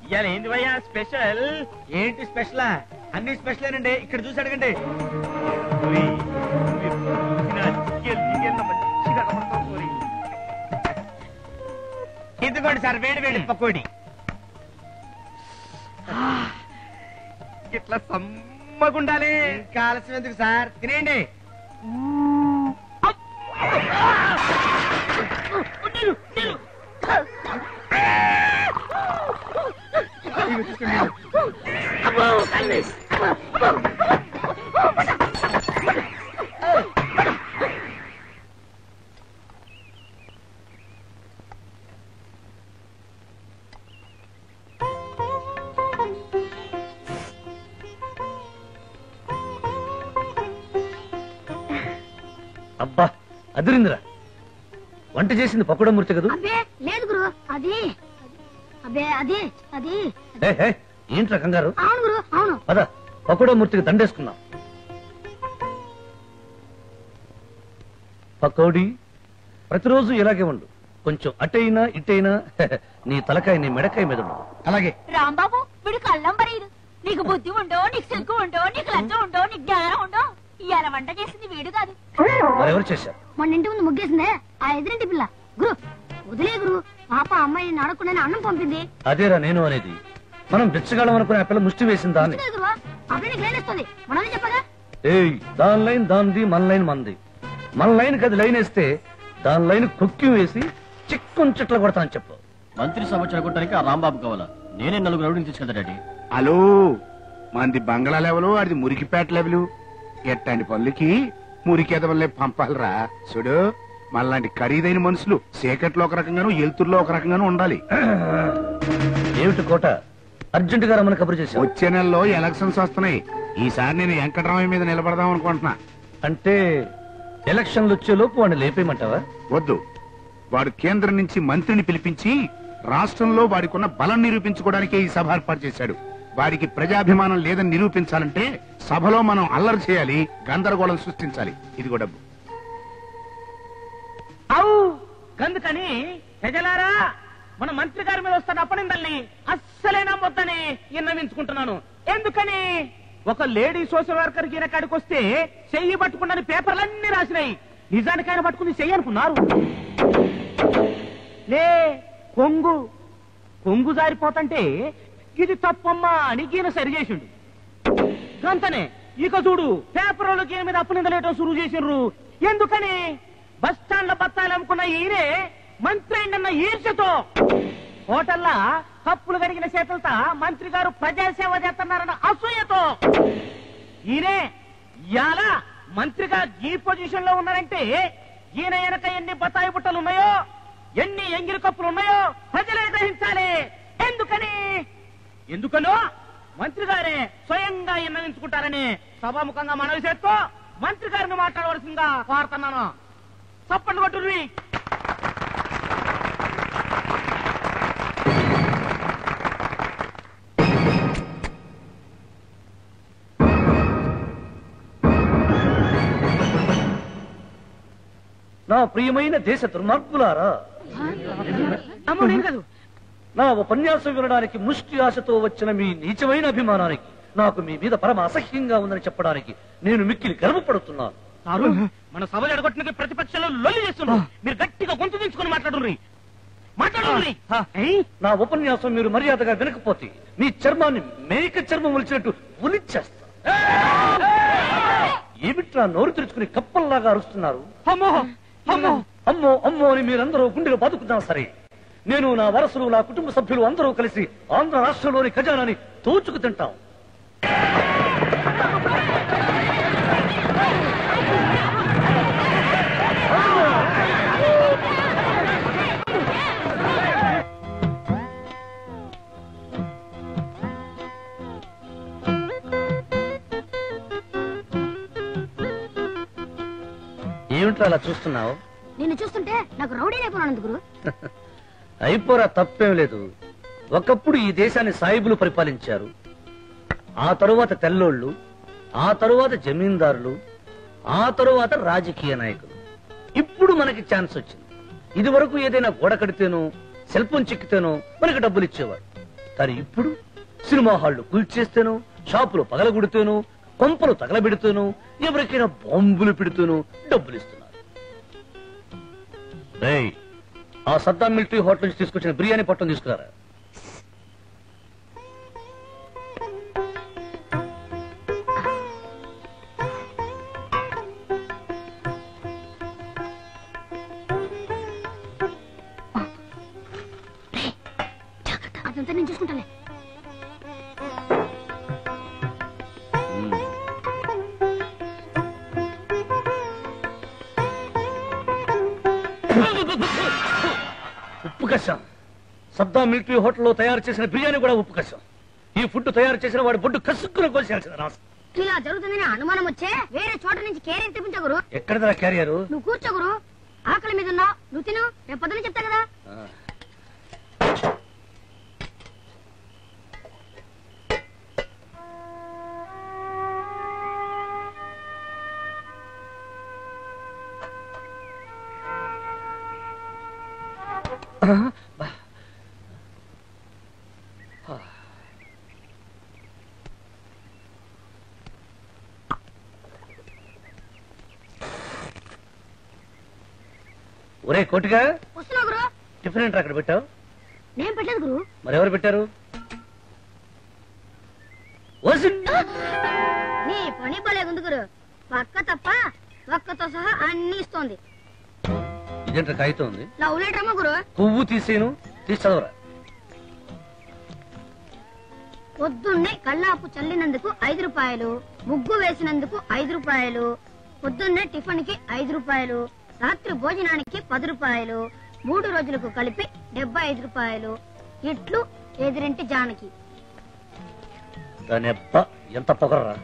ఇవాళ ఏంటి భయ్యా స్పెషల్? ఏంటి స్పెషలా? అన్ని స్పెషలేనండి. ఇక్కడ చూసి అడగండి. ఇదిగోండి సార్, వేడి వేడి పకోడి. ఇట్లా సమ్మగుండాలి. కాల్సిన ఎందుకు సార్, తినేయండి. అబ్బా, అదిరిందిరా. వంట చేసింది పకోడమూర్తి కదా? అబ్బే లేదు గురు, అది అబ్బే అది అది ఏంట్రా కంగారు? అవును గురు, అవును. పద, పకోడమూర్తికి దండేసుకుందాం. పకోడీ ప్రతిరోజు ఇలాగే ఉండు. కొంచెం అటైనా ఇటైనా నీ తలకాయ నీ మెడకాయ మీద ఉండు. అలాగే. రాంబాబు, వీడు కళ్ళం బరీదు. నీకు బుద్ధి ఉండో, నీకు సిగ్గు ఉండో, నీకు లజ్జ ఉండో, నీకు జ్ఞానం ఉండో. ఇవాళ వంట చేసింది వీడు కాదు. మరెవరు చేశారు? మొన్న ఇంటి ముందు ముగ్గేసిందే ఆ ఎదురింటి పిల్ల. గురు వదిలే గురు, పాప అమ్మాయిని అడగకుండానే అన్నం పంపింది. అదేరా నేను అనేది. మనం బిచ్చగాళ్ళం అనుకునే ఆ పిల్ల ముష్టి వేసింది దాన్ని. అప్పుడే నీకు లేనేస్తుంది. మనల్ని చెప్పగా ఏయ్, దాని లైన్ దానిది, మన లైన్ మంది. మన లైన్ కది లైన్ వేస్తే దాని లైన్ కుక్కి వేసి చిక్కుని చెట్ల కొడతానని చెప్పు. మంత్రి సభ చెడగొట్టడానికి ఆ రాంబాబు కావాలా? నేనే 4 రౌడీని తీసుకెళ్తా డాడీ. హలో, మంది బంగ్లా లెవెలు, అది మురికిపేట లెవెలు. ఎట్టాంటి పనులకి మురికేదవల్లే పంపాలరా. చూడు, మనలాంటి ఖరీదైన మనుషులు చీకట్లో ఒక రకంగాను, ఎలుతుర్లో ఒక రకంగాను ఉండాలి. ఏమిటి కోట, అర్జెంట్ గా రమ్మని కబురు చేశావు? వచ్చే నెలలో ఎలక్షన్స్ వస్తున్నాయి. ఈసారి నేను వెంకటరామయ్య మీద నిలబడదాం అనుకుంటున్నా. అంటే ఎలక్షన్లు వచ్చేలోపు వాడిని లేపేయమంటావా? వద్దు, వాడు కేంద్రం నుంచి మంత్రిని పిలిపించి రాష్ట్రంలో వాడికున్న బలం నిరూపించుకోవడానికే ఈ సభ ఏర్పాటు చేశాడు. వారికి ప్రజాభిమానం లేదని నిరూపించాలంటే సభలో మనం అల్లరి చేయాలి, గందరగోళం సృష్టించాలి. ఇదిగో డబ్బు. అవు గందుకని ప్రజలారా, మన మంత్రి గారి మీద వస్తున్న అపనిందల్ని అస్సలే నమ్మొద్దని విన్నవించుకుంటున్నాను. ఎందుకని ఒక లేడీ సోషల్ వర్కర్ ఈయన కాడికి వస్తే చెయ్యి పట్టుకుంటాని పేపర్లన్నీ రాసినాయి. నిజానికి ఆయన పట్టుకుని చెయ్యి అనుకున్నారు. లే కొంగు జారిపోతంటే ఇది తప్పమ్మా అని ఈయన సరి చేసిండు. గంతనే ఇక చూడు, పేపర్ వాళ్ళకి ఈయన మీద అపనిందలేయటం సురువు చేసిండ్రు. ఎందుకని బస్ స్టాండ్ లో బత్తాయిలు అమ్ముకున్న ఈయనే మంత్రి అయిందన్న ఈర్ష్యతో హోటల్లా కప్పులు కడిగిన చేతులతో మంత్రి గారు ప్రజాసేవ చేస్తున్నారన్న అసూయతో ఈయనే ఇయాల మంత్రిగా ఈ పొజిషన్ లో ఉన్నారంటే ఈయన వెనక ఎన్ని బత్తాయి బుట్టలు ఉన్నాయో, ఎన్ని ఎంగిలి కప్పులు ఉన్నాయో ప్రజలే గ్రహించాలి. ఎందుకనో మంత్రి గారే స్వయంగా విన్నవించుకుంటారని సభాముఖంగా మనవి చేస్తూ మంత్రి గారిని మాట్లాడవలసిందిగా కోరుతున్నాను. చప్పట్లు కొట్టుర్రి. నా ప్రియమైన దేశ దుర్మార్గులారా, నా ఉపన్యాసం వినడానికి ముష్టి ఆశతో వచ్చిన మీ నీచమైన అభిమానానికి నాకు మీ మీద పరమ అసహ్యంగా ఉందని చెప్పడానికి నేను మిక్కిలి గర్వపడుతున్నాను. మన సభ జడగొట్టడానికి ప్రతిపక్షంలో లొల్లి చేస్తున్నారు. మీరు గట్టిగా గొంతు దించుకుని మాట్లాడుర్రి. నా ఉపన్యాసం మీరు మర్యాదగా వినకపోతే మీ చర్మాన్ని మేక చర్మం ఒలిచినట్టు ఒలిచేస్తా. ఏమిట్రా నోరు తెరుచుకుని కప్పల్లాగా అరుస్తున్నారు? అమ్మో అమ్మో అని మీరందరూ గుండెగా బతుకుతున్నా సరే, నేను నా వారసులు నా కుటుంబ సభ్యులు అందరూ కలిసి ఆంధ్ర రాష్ట్రంలోని ఖజానాని దోచుకు తింటాం. ఏమిట్రా అలా చూస్తున్నావు? నిన్ను చూస్తుంటే నాకు రౌడీ అయిపోయినందుకు గురు. అయిపోరా, తప్పేం లేదు. ఒకప్పుడు ఈ దేశాన్ని సాయిబులు పరిపాలించారు, ఆ తరువాత తెల్లోళ్ళు, ఆ తరువాత జమీందారులు, ఆ తరువాత రాజకీయ నాయకులు. ఇప్పుడు మనకి ఛాన్స్ వచ్చింది. ఇది వరకు ఏదైనా గోడ కడితేనో సెల్ ఫోన్ చిక్కితేనో మనకి డబ్బులు ఇచ్చేవారు. కానీ ఇప్పుడు సినిమా హాళ్లు కూల్చేస్తేనో, షాపులు పగలగొడితేనో, కొంపలు తగలబెడితేనో, ఎవరికైనా బాంబులు పెడితేనో డబ్బులు ఇస్తున్నారు. ఆ సద్దాం మిలిటరీ హోటల్ నుంచి తీసుకొచ్చిన బిర్యానీ పట్టం తీసుకురారా. అదంతా నేను చూసుకుంటానే. ఉప్పు కషం. సద్దాం మిలిటరీ హోటల్లో తయారు చేసిన బిర్యానీ కూడా ఉప్పు కషం. ఈ ఫుడ్ తయారు చేసిన వాడి బొడ్డు కసుక్కున కోసేయాల్సిన రాసు. ఇలా జరుగుతుందని అనుమానం వచ్చే వేరే చోట నుంచి క్యారియర్ తెప్పించా గురు. ఎక్కడదా క్యారియరు? నువ్వు కూర్చో గురు. ఆకలి మీద ఉన్నావు, నువ్వు తిను. రేపు పొద్దున చెప్తా కదా. ఒరే కోటిగా, వస్తున్నా గురు. టిఫిన్ ఏంట్రా అక్కడ పెట్టావు? నేను పెట్టలేదు గురు. మరెవరు పెట్టారు? నీ పని బాలేగుంది గురు. పక్క తప్ప ఒక్కతో సహా అన్ని ఇస్తోంది. ఇదేంట్రా కాగితం ఉంది? లవ్ లెటర్ అమ్మ గురు. పువ్వు తీసేను, తీసి చదవరా. పొద్దున్నే కళ్ళాపు చల్లినందుకు 5 రూపాయలు, ముగ్గు వేసినందుకు 5 రూపాయలు, పొద్దున్నే టిఫిన్ కి 5 రూపాయలు, రాత్రి భోజనానికి 10 రూపాయలు, 3 రోజులకు కలిపి 75 రూపాయలు. ఇట్లు ఎదురింటి జానకి. దాని అబ్బా ఎంత పొగర్రా!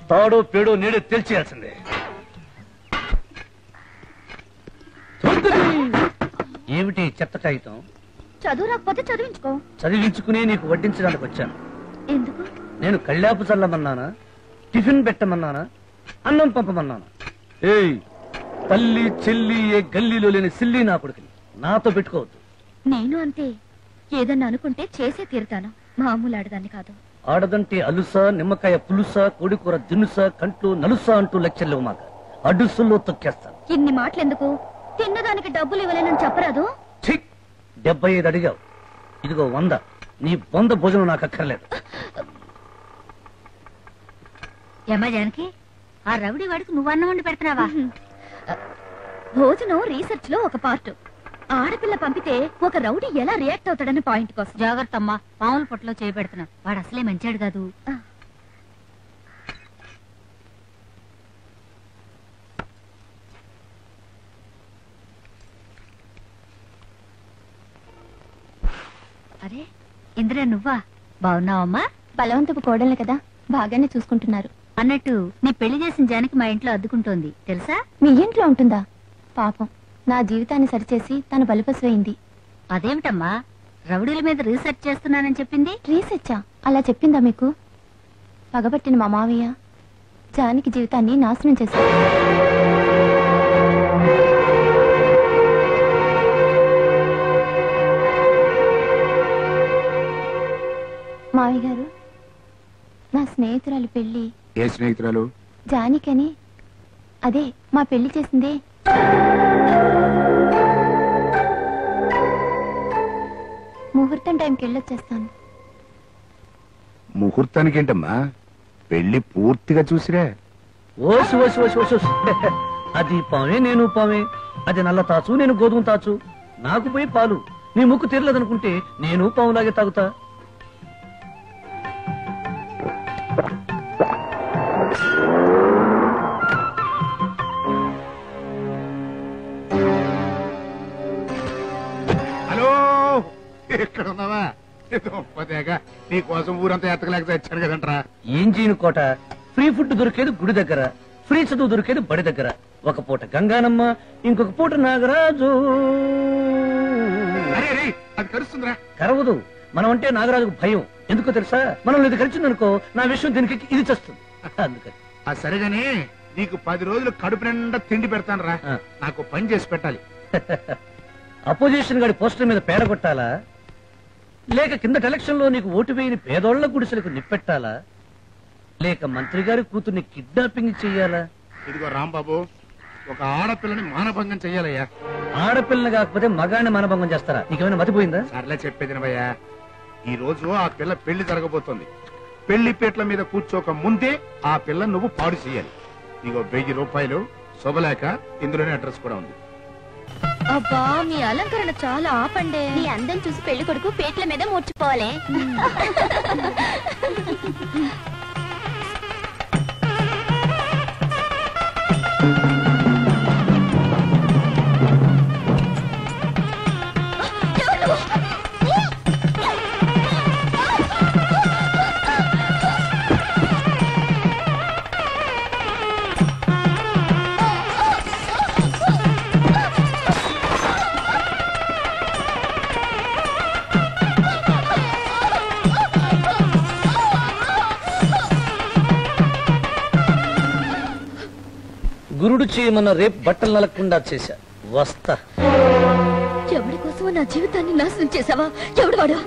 తాడో పేడో నేడే తేల్చేయాల్సిందే. ఏమిటి చెత్త కాగితం? చదువు రాకపోతే చదివించుకో. చదివించుకునే నీకు వడ్డించడానికి వచ్చాను. ఎందుకు? నేను కళ్ళాపు చల్లమన్నానా, టిఫిన్ పెట్టమన్నానా, అన్నం పంపమన్నానా? ఏయ్, తల్లి చెల్లి ఏ గల్లీలో లేని సిల్లి నా కొడుకుని నాతో పెట్టుకోవద్దు. నేను అంతే, ఏదన్నా అనుకుంటే చేసే తీరుతాను, మామూలు ఆడదాన్ని కాదు. ఆడదంటే అలుసా, నిమ్మకాయ పులుసా, కోడికూర దినుసా, కంట్లు నలుసా అంటూ లెక్చర్లేవు మాక. అడుసుల్లో తొక్కేస్తాను. ఇన్ని మాటలెందుకు? తిన్నదానికి డబ్బులు ఇవ్వలేనని చెప్పరాదు. 75 అడిగావు, ఇదిగో 100. నీ 100 భోజనం నాకు అక్కర్లేదు. ఏమా జానకి, ఆ రౌడీ వాడికి నువ్వు అన్నం వండి పెడుతున్నావా? భోజనం రీసెర్చ్ లో ఒక పార్ట్. ఆడపిల్ల పంపితే ఒక రౌడీ ఎలా రియాక్ట్ అవుతాడని పాయింట్ కోసం. జాగ్రత్త అమ్మా, పాముల పొట్టలో చేయి పెడుతున్నావు. వాడు అసలే మంచాడు కాదు. అరే ఇందిరా, నువ్వా? బాగున్నావమ్మా? బలవంతపు కోడలు కదా, బాగానే చూసుకుంటున్నారు. అన్నట్టు నీ పెళ్లి చేసిన జానకి మా ఇంట్లో అద్దుకుంటోంది తెలుసా? మీ ఇంట్లో ఉంటుందా? పాపం, నా జీవితాన్ని సరిచేసి తన బలిపశువైంది. అదేమిటమ్మా, రౌడీల మీద రీసెర్చ్ చేస్తున్నానని చెప్పింది? రీసెర్చా? అలా చెప్పిందా మీకు? పగబట్టిన మా మావయ్య జానకి జీవితాన్ని నాశనం చేశారు. మావయ్య గారు, నా స్నేహితురాలు పెళ్లి. ఏ స్నేహితురాలు? జానికని, అదే మా పెళ్లి చేసిందే. ముహూర్తం టైంకి వెళ్ళొచ్చేస్తాను. ముహూర్తానికి ఏంటమ్మా, పెళ్లి పూర్తిగా చూసిరా. ఓసు ఓసు ఓసు ఓసు. అది పామే, నేను పామే. అది నల్ల తాచు, నేను గోధుమ తాచు. నాకు పోయి పాలు, నీ ముక్కు తీరలేదనుకుంటే నేను పావులాగే తాగుతా. హలో, ఎక్కడ ఉన్నావా? గొప్పదేగా, నీ కోసం ఊరంతా ఎత్తకలేక తెచ్చాను కదంట్రా. ఏం చేయను కోట, ఫ్రీ ఫుడ్ దొరికేది గుడి దగ్గర, ఫ్రీ చదువు దొరికేది బడి దగ్గర. ఒక పూట గంగానమ్మ, ఇంకొక పూట నాగరాజు. అది కరుస్తుందిరా. కరవదు, మనం అంటే నాగరాజుకు భయం. ఎందుకో తెలుసా? మనం ఇది కలిసిందనుకో నా విషయం దీనికి ఇది చేస్తుంది. అందుకని సరేగాని నీకు 10 రోజులు కడుపు నిండా తిండి పెడతాను రా. నాకు పని చేసి పెట్టాలి. అపోజిషన్ గాడి పోస్టర్ మీద పేడ కొట్టాలా, లేక కిందటి ఎలక్షన్ లో నీకు ఓటు వేయని పేదోళ్ల గుడిసెలకు నిప్పెట్టాలా, లేక మంత్రి గారి కూతుర్ని కిడ్నాపింగ్ చెయ్యాలా? ఇదిగో రాంబాబు, ఒక ఆడపిల్లని మానభంగం చెయ్యాలయ్యా. ఆడపిల్లని కాకపోతే మగాన్ని మానభంగం చేస్తారా? నీకేమైనా మతిపోయిందా? సర్లే చెప్పేదినవయ్యా. ఈ రోజు ఆ పిల్ల పెళ్లి జరగబోతోంది. పెళ్లి పీటల మీద కూర్చోక ముందే ఆ పిల్ల నువ్వు పాడు చేయాలి. ఇగో 1000 రూపాయలు శుభలేఖ, ఇందులోనే అడ్రస్ కూడా ఉంది. అబ్బా, మీ అలంకరణ చాలా ఆపండే. నీ అందం చూసి పెళ్లి కొడుకు పేట్ల మీద మూర్చిపోవాలి. గురుడు చేయమన్న రేపు బట్టలు నలగకుండా చేశా. వస్తా. ఎవడి కోసమో నా జీవితాన్ని నాశనం చేసావా? ఎవడు వాడు?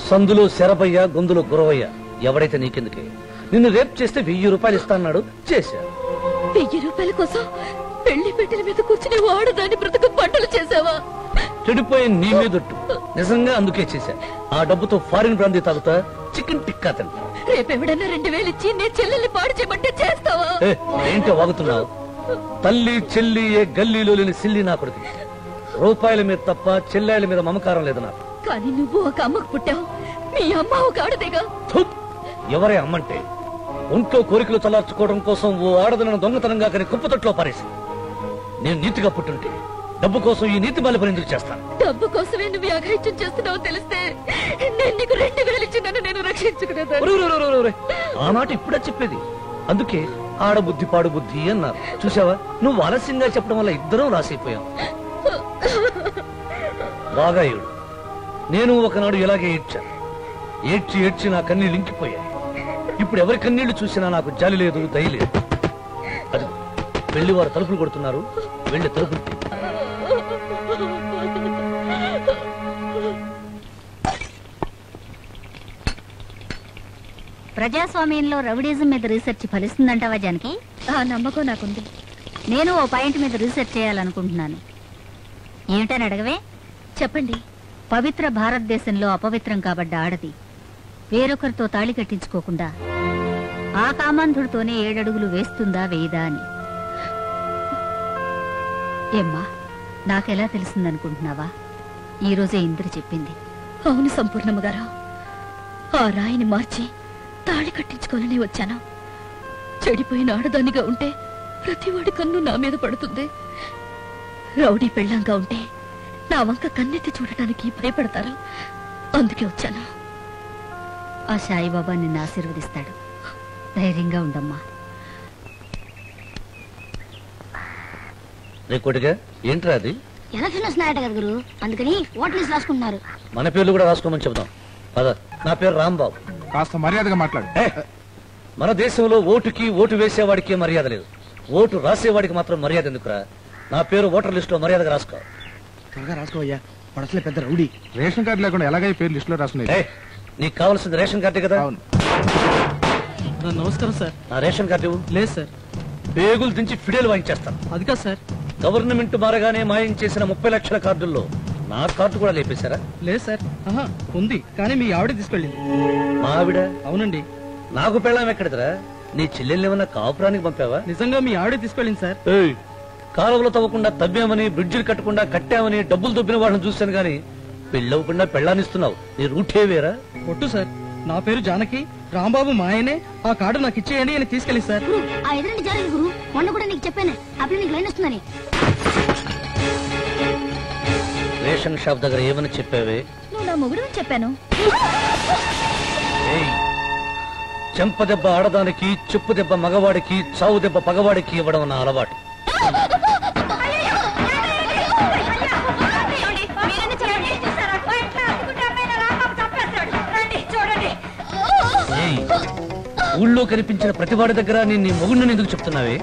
సందులో శరభయ్య, గొంతులో గురవయ్య. ఎవడైతే నీకెందుకే? నిన్ను రేపు చేస్తే 1000 రూపాయలు ఇస్తాన్నాడు. చేశా. 1000 రూపాయల కోసం పెళ్లి పెట్టెల మీద కూర్చుని వాడదాన్ని బ్రతుకు పంటలు చేసావా? చెడిపోయి నీ మీదొట్టు. నిజంగా అందుకే చేశా. ఆ డబ్బుతో ఫారిన్ బ్రాందీ తాగుతా, చికెన్ టిక్కా తింటా. రేపెవడన్నా 2000 ఇచ్చి నీ చెల్లెల్ని పాడు చేయమంటే చేస్తావా? ఏంటో వాగుతున్నావు? తల్లి చెల్లి ఏ గల్లీలో లేని సిల్లి నా కొడుకు. రూపాయల మీద తప్ప చెల్లెల మీద మమకారం లేదు నాకు. కానీ నువ్వు ఒక అమ్మకు పుట్టావు, మీ అమ్మ ఒక ఆడదేగా. ఎవరే అమ్మంటే? ఒంట్లో కోరికలు చల్లార్చుకోవడం కోసం ఓ ఆడదనను దొంగతనంగా కని కుప్పతొట్లో పారేసి, నేను నీతిగా పుట్టుంటే డబ్బు కోసం ఈ నీతి బాలి పని ఎందుకు చేస్తాను? డబ్బు కోసమే నువ్వు అఘాయిత్యం చేస్తున్నావు తెలిస్తే నేను నీకు 2000 ఇచ్చి నన్ను నేను రక్షించుకునేదాన్ని. ఆ మాట ఇప్పుడే చెప్పేది. అందుకే ఆడబుద్ధి పాడు బుద్ధి అన్నారు. చూసావా, నువ్వు ఆలస్యంగా చెప్పడం వల్ల ఇద్దరం రాసైపోయాం. బాగా ఏడు. నేను ఒకనాడు ఇలాగే ఏడ్చాను. ఏడ్చి ఏడ్చి నా కన్నీ లింకిపోయాయి. ఇప్పుడు ఎవరి కన్నీళ్లు చూసినా నాకు జాలి లేదు, దయ లేదు. అది వెళ్ళి వారు తలుపులు కొడుతున్నారు, వెళ్ళి తలుపులు తీ. ప్రజాస్వామ్యంలో రౌడీజం మీద రీసెర్చ్ ఫలిస్తుందంటావా జానకి? ఆ నమ్మకం నాకుంది. నేను ఓ పాయింట్ మీద రీసెర్చ్ చేయాలనుకుంటున్నాను. ఏమిటని అడగవే? చెప్పండి. పవిత్ర భారతదేశంలో అపవిత్రం కాబడ్డ ఆడది వేరొకరితో తాళి కట్టించుకోకుండా ఆ కామాంధుడితోనే 7 అడుగులు వేస్తుందా వేయదా అని. ఏమ్మా, నాకెలా తెలిసిందనుకుంటున్నావా? ఈరోజే ఇంద్ర చెప్పింది. అవును సంపూర్ణమ్మ గారు, ఆ రాయిని మార్చి తాళి కట్టించుకోవాలని వచ్చాను. చెడిపోయిన ఆడదానిగా ఉంటే ప్రతివాడి కన్ను నా మీద పడుతుంది. రౌడీ పెళ్ళంగా ఉంటే నా వంక కన్నెత్తి చూడటానికి భయపడతారు. అందుకే వచ్చాను. ఆ సాయిబాబా నిన్ను ఆశీర్వదిస్తాడు. ధైర్యంగా ఉండమ్మా. రేకోటిగా ఏంట్రా అది? ఎలక్షన్ వస్తున్నాయట కదా గురు, అందుకని ఓట్ లిస్ట్ రాసుకుంటున్నారు. మన పేర్లు కూడా రాసుకోమని చెబుదాం. పద. నా పేరు రాంబాబు. కాస్త మర్యాదగా మాట్లాడు. మన దేశంలో ఓటుకి ఓటు వేసేవాడికి మర్యాద లేదు, ఓటు రాసేవాడికి మాత్రం మర్యాద ఎందుకురా? నా పేరు ఓటర్ లిస్ట్ లో మర్యాదగా రాసుకో. త్వరగా రాసుకోవయ్యా, పడసలే పెద్ద రౌడీ. రేషన్ కార్డు లేకుండా ఎలాగై పేరు లిస్ట్ లో రాసుకున్నాయి? నీకు కావాల్సింది రేషన్ కార్డు కదా? నమస్కారం సార్. నా రేషన్ కార్డు లేదు సార్. పేగులు దించి ఫిడేలు వాయించేస్తాను. అది కాదు సార్. గవర్నమెంట్ మారగానే మాయం చేసిన 30 లక్షల కార్డుల్లో నా కార్డు కూడా లేపేశారా? లేదు సార్. ఉంది, కానీ మీ ఆవిడ తీసుకెళ్ళింది. మా ఆవిడ? అవునండి. నాకు పెళ్ళాం ఎక్కడిదరా? నీ చెల్లెల్ని ఏమన్నా కాపురానికి పంపావా? నిజంగా మీ ఆవిడ తీసుకెళ్ళింది సార్. కాలువలు తవ్వకుండా తవ్వామని, బ్రిడ్జిలు కట్టకుండా కట్టామని డబ్బులు దొబ్బిన వాళ్ళని చూశాను గాని పెళ్ళవకుండా పెళ్ళానిస్తున్నావు. నీ రూటే వేరా? కొట్టు సార్. నా పేరు జానకి, రాంబాబు మా ఆయనే. ఆ కార్డు నాకు ఇచ్చేయండి అని తీసుకెళ్ళి సార్. ఆ ఎదురండి జరగదు గురు, మొన్న కూడా నీకు చెప్పాను అప్పుడు నీకు లైన్ వస్తుందని. రేషన్ షాప్ దగ్గర ఏమని చెప్పావే? నువ్వు నా మొగుడు అని చెప్పాను. చెంప దెబ్బ ఆడదానికి, చెప్పు దెబ్బ మగవాడికి, చావు దెబ్బ పగవాడికి ఇవ్వడం నా అలవాటు. ఊళ్ళో కనిపించిన ప్రతివాడి దగ్గర నేను నీ మొగుడిని ఎందుకు చెప్తున్నావే?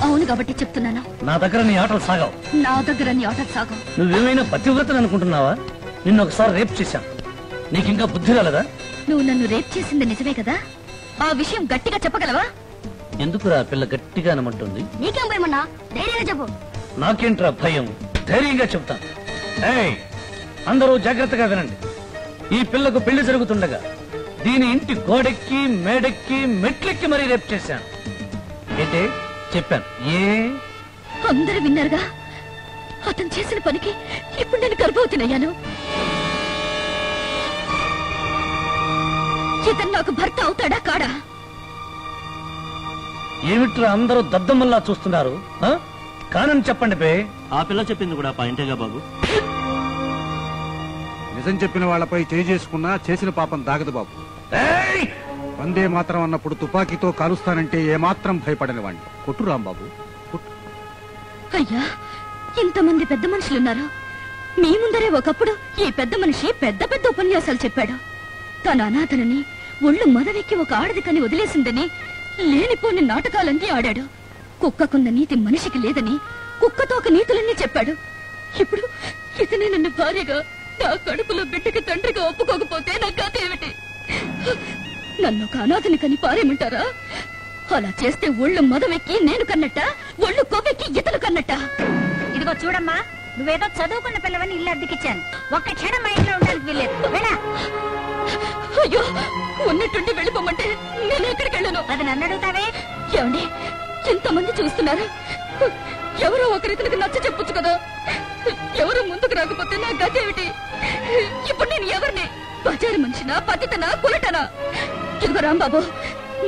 అవును కాబట్టి చెప్తున్నాను. నా దగ్గర నీ ఆటలు సాగావు. నా దగ్గర నీ ఆటలు సాగవు. నువ్వేమైనా పతివ్రతని అనుకుంటున్నావా? నిన్ను ఒకసారి రేప్ చేశాను, నీకింకా బుద్ధి రాలేదా? నువ్వు నన్ను రేప్ చేసింది నిజమే కదా? ఆ విషయం గట్టిగా చెప్పగలవా? ఎందుకురా పిల్ల గట్టిగా అనమంటుంది? నీకేం భయమన్నా, ధైర్యంగా చెప్పు. నాకేంట్రా భయం, ధైర్యంగా చెప్తాను. అందరూ జాగ్రత్తగా వినండి. ఈ పిల్లకు పెళ్లి జరుగుతుండగా దీని ఇంటి గోడెక్కి, మేడెక్కి, మెట్లెక్కి మరీ రేప్ చేశాను. ఏంటే చెప్పాను? అందరూ విన్నారుగా. అతను చేసిన పనికి ఇప్పుడు నేను గర్భవతినయ్యాను. ఇతను నాకు భర్త అవుతాడా కాడా? ఏమిట్రా అందరూ దద్దమ్మల్లా చూస్తున్నారు? కానని చెప్పండి బే. ఆ పిల్ల చెప్పింది కూడా పాయింటేగా బాబు. నిజం చెప్పిన వాళ్ళపై చేసుకున్నా చేసిన పాపం దాగదు బాబు. వందే మాత్రం అన్నప్పుడు తుపాకీతో కాలుస్తానంటే ఏమాత్రం భయపడని వాణ్ణి. కొట్టు రాంబాబు. అయ్యా, ఇంతమంది పెద్ద మనుషులున్నారు. మీ ముందరే ఒకప్పుడు ఈ పెద్ద మనిషి పెద్ద పెద్ద ఉపన్యాసాలు చెప్పాడు. తన అనాథనని, ఒళ్ళు మదవెక్కి ఒక ఆడదికని వదిలేసిందని లేనిపోని నాటకాలన్నీ ఆడాడు. కుక్కకున్న నీతి మనిషికి లేదని కుక్కతో ఒక నీతులన్నీ చెప్పాడు. ఇప్పుడు ఇతనే నన్ను భార్యగా, నా కడుపులో బిడ్డకి తండ్రిగా ఒప్పుకోకపోతే నా కథ ఏమిటి? నన్ను ఒక అనాథని కని పారేమంటారా? అలా చేస్తే ఒళ్ళు మదవెక్కి నేను కన్నట్ట, ఒళ్ళు కొవ్వెక్కి ఇతలు కన్నట్ట. ఇదిగో చూడమ్మా, నువ్వేదో చదువుకున్న పిల్లవని ఇల్లు అద్దెకిచ్చాను. ఒక్క క్షణం మా ఇంట్లో ఉండడానికి వెళ్ళలేదు. అయ్యో, ఉన్నట్టుండి వెళ్ళిపోమంటే నేను ఎక్కడికి వెళ్ళను. అది నన్ను అడుగుతావే? ఏమండి, ఎంతమంది చూస్తున్నారు? ఎవరో ఒకరితనికి నచ్చ చెప్పొచ్చు కదా. ఎవరు ముందుకు రాకపోతే నా గతి ఏమిటి? ఇప్పుడు నేను ఎవరిని? బజారు మనిషినా, పతితనా, కులటనా? ఇదిగో రాంబాబు,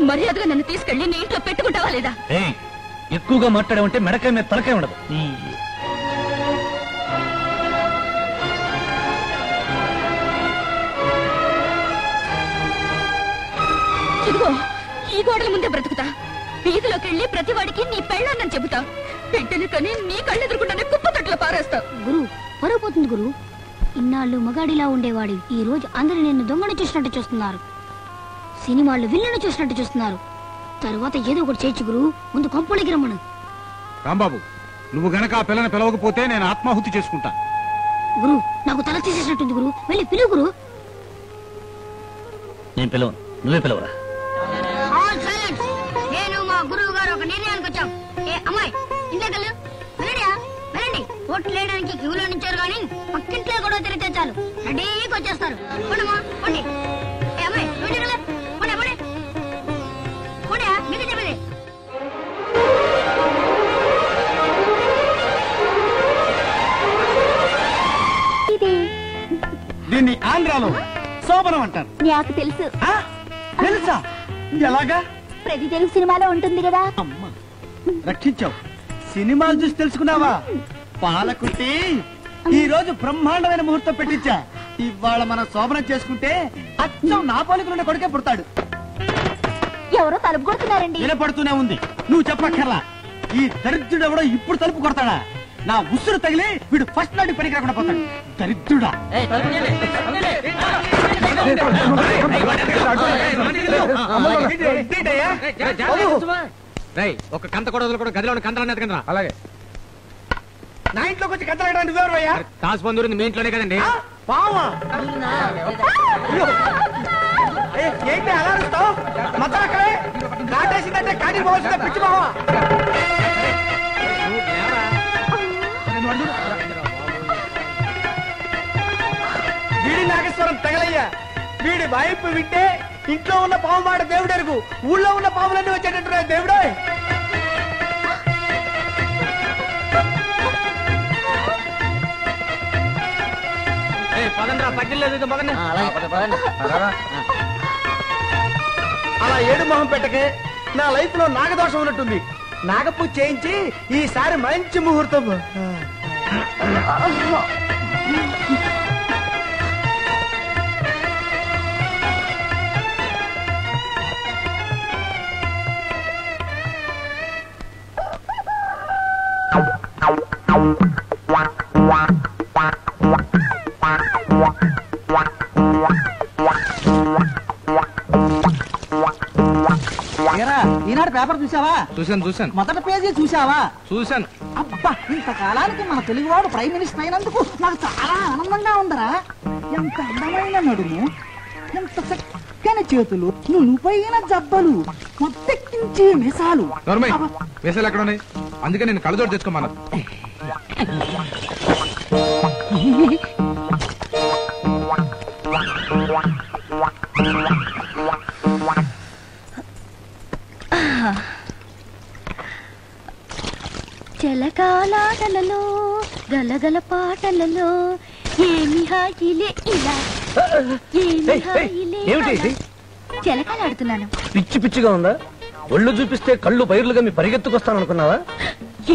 మర్యాదగా నన్ను తీసుకెళ్లి నీ ఇంట్లో పెట్టుకుంటావా లేదా? ఎక్కువగా మాట్లాడమంటే మెడకాయ మీద తలకాయ ఉండదు. ఇదిగో ఈ గోడల ముందే బ్రతుకుతా. వీధిలోకి వెళ్ళి ప్రతివాడికి నీ పెళ్ళాన్నని చెబుతా. బిడ్డలు కని నీ కళ్ళెదురుకుండానే కుప్పతొట్లో పారేస్తా. గురు, పరువు పోతుంది గురు. ఇన్నాళ్ళు మగాడిలా ఉండేవాడు ఈ రోజు అందరూ నిన్ను దొంగను చూసినట్టు చూస్తున్నారు. సినిమాల్లో విల్లును చూసినట్టు చూస్తున్నారు. తర్వాత ఏదో ఒకటి చేయొచ్చు గురు. ముందు కొంపలోకి రమ్మను. రాంబాబు, నువ్వు గనక ఆ పిల్లని పిలవకపోతే నేను ఆత్మాహుతి చేసుకుంటా. గురు, నాకు తల తీసేసినట్టుంది గురు. వెళ్ళి పిలువు గురు. నేను పిలవను, నువ్వే పిలవరా. All silence. నేను మా గురువు గారు ఒక నిర్ణయానికి వచ్చాం. ఏ అమ్మాయి, ఇంట్లోకెళ్ళు. వెళ్ళడియా, వెళ్ళండి. ఓట్లు వేయడానికి క్యూలో నించారు కానీ పక్కింట్లో కూడా తిరిగితే చాలు రెడీకి వచ్చేస్తారు. పోండమ్మా, పోండి. ఏ అమ్మాయి, పోండి కదా, పోండి పోండి పోండి. మీకు చెప్పేది దీన్ని ఆంధ్రాలో శోభనం అంటారు. నాకు తెలుసు. తెలుసా? ఎలాగా? ప్రతి తెలుగు సినిమాలో ఉంటుంది కదా. అమ్మా, రక్షించావు. సినిమాలు చూసి తెలుసుకున్నావా? పాలకుట్టి ఈ రోజు బ్రహ్మాండమైన ముహూర్తం పెట్టించా. ఇవాళ మనం శోభనం చేసుకుంటే అచ్చం నా పాలకులున్న కొడుకే పుడతాడు. ఎవరో తలుపు కొడుతున్నారండి. వినపడుతూనే ఉంది, నువ్వు చెప్పక్కర్లా. ఈ దరిద్రుడు ఎవడో ఇప్పుడు తలుపు కొడతాడా? నా ఉసురు తగిలి వీడు ఫస్ట్ నాటి పనికి రాకుండా పోతాడు. దరిద్రుడా! ఒక కంత కూడా కూడా గదిలో కంతలనేది కదా. అలాగే నా ఇంట్లోకి వచ్చి కంతలాడడానికి నువ్వెవరయ్యా? తాసు బంధువులు మీ ఇంట్లోనే కదండి. పావా? ఏంటి అలా అరుస్తావు? మొత్తం అక్కడే కాటేసిందంటే కాటి పోవాల్సిందే పిచ్చి బావా. వీడి నాగేశ్వరం తగలయ్యా. వీడి వైపు వింటే ఇంట్లో ఉన్న పాము మాట దేవుడెరుగు, ఊళ్ళో ఉన్న పాములన్నీ వచ్చేటట్టున్నాయి దేవుడే. అలా ఏడు మొహం పెట్టకే. నా లైఫ్ లో నాగదోషం ఉన్నట్టుంది. నాగపూజ చేయించి ఈసారి మంచి ముహూర్తం. ఈనాడు పేపర్ చూసావా? చూశాను. మొదటి పేజీ చూసావా? చూశాను. అబ్బా, ఇంతకాలానికి మన తెలుగువాడు ప్రైమ్ మినిస్టర్ అయినందుకు నాకు చాలా ఆనందంగా ఉందరా. ఎంత అందమైన నడుము, ఎంత చక్కని చేతులు, నువ్వైన జబ్బలు, మొత్తెక్కించే మీసాలు. మీసాలు ఎక్కడ ఉన్నాయి? అందుకే నేను కళ్ళజోడు తెచ్చుకోమన్నా. జలకాలాటలలో గలగల పాటలలో ఏమి హాయిలే ఇలా, ఏమి హాయిలే ఏమిటి? జలకాలాడుతున్నాను. పిచ్చి పిచ్చిగా ఉందా? ఒళ్ళు చూపిస్తే కళ్ళు బైర్లుగా మీ పరిగెత్తుకొస్తాను అనుకున్నావా?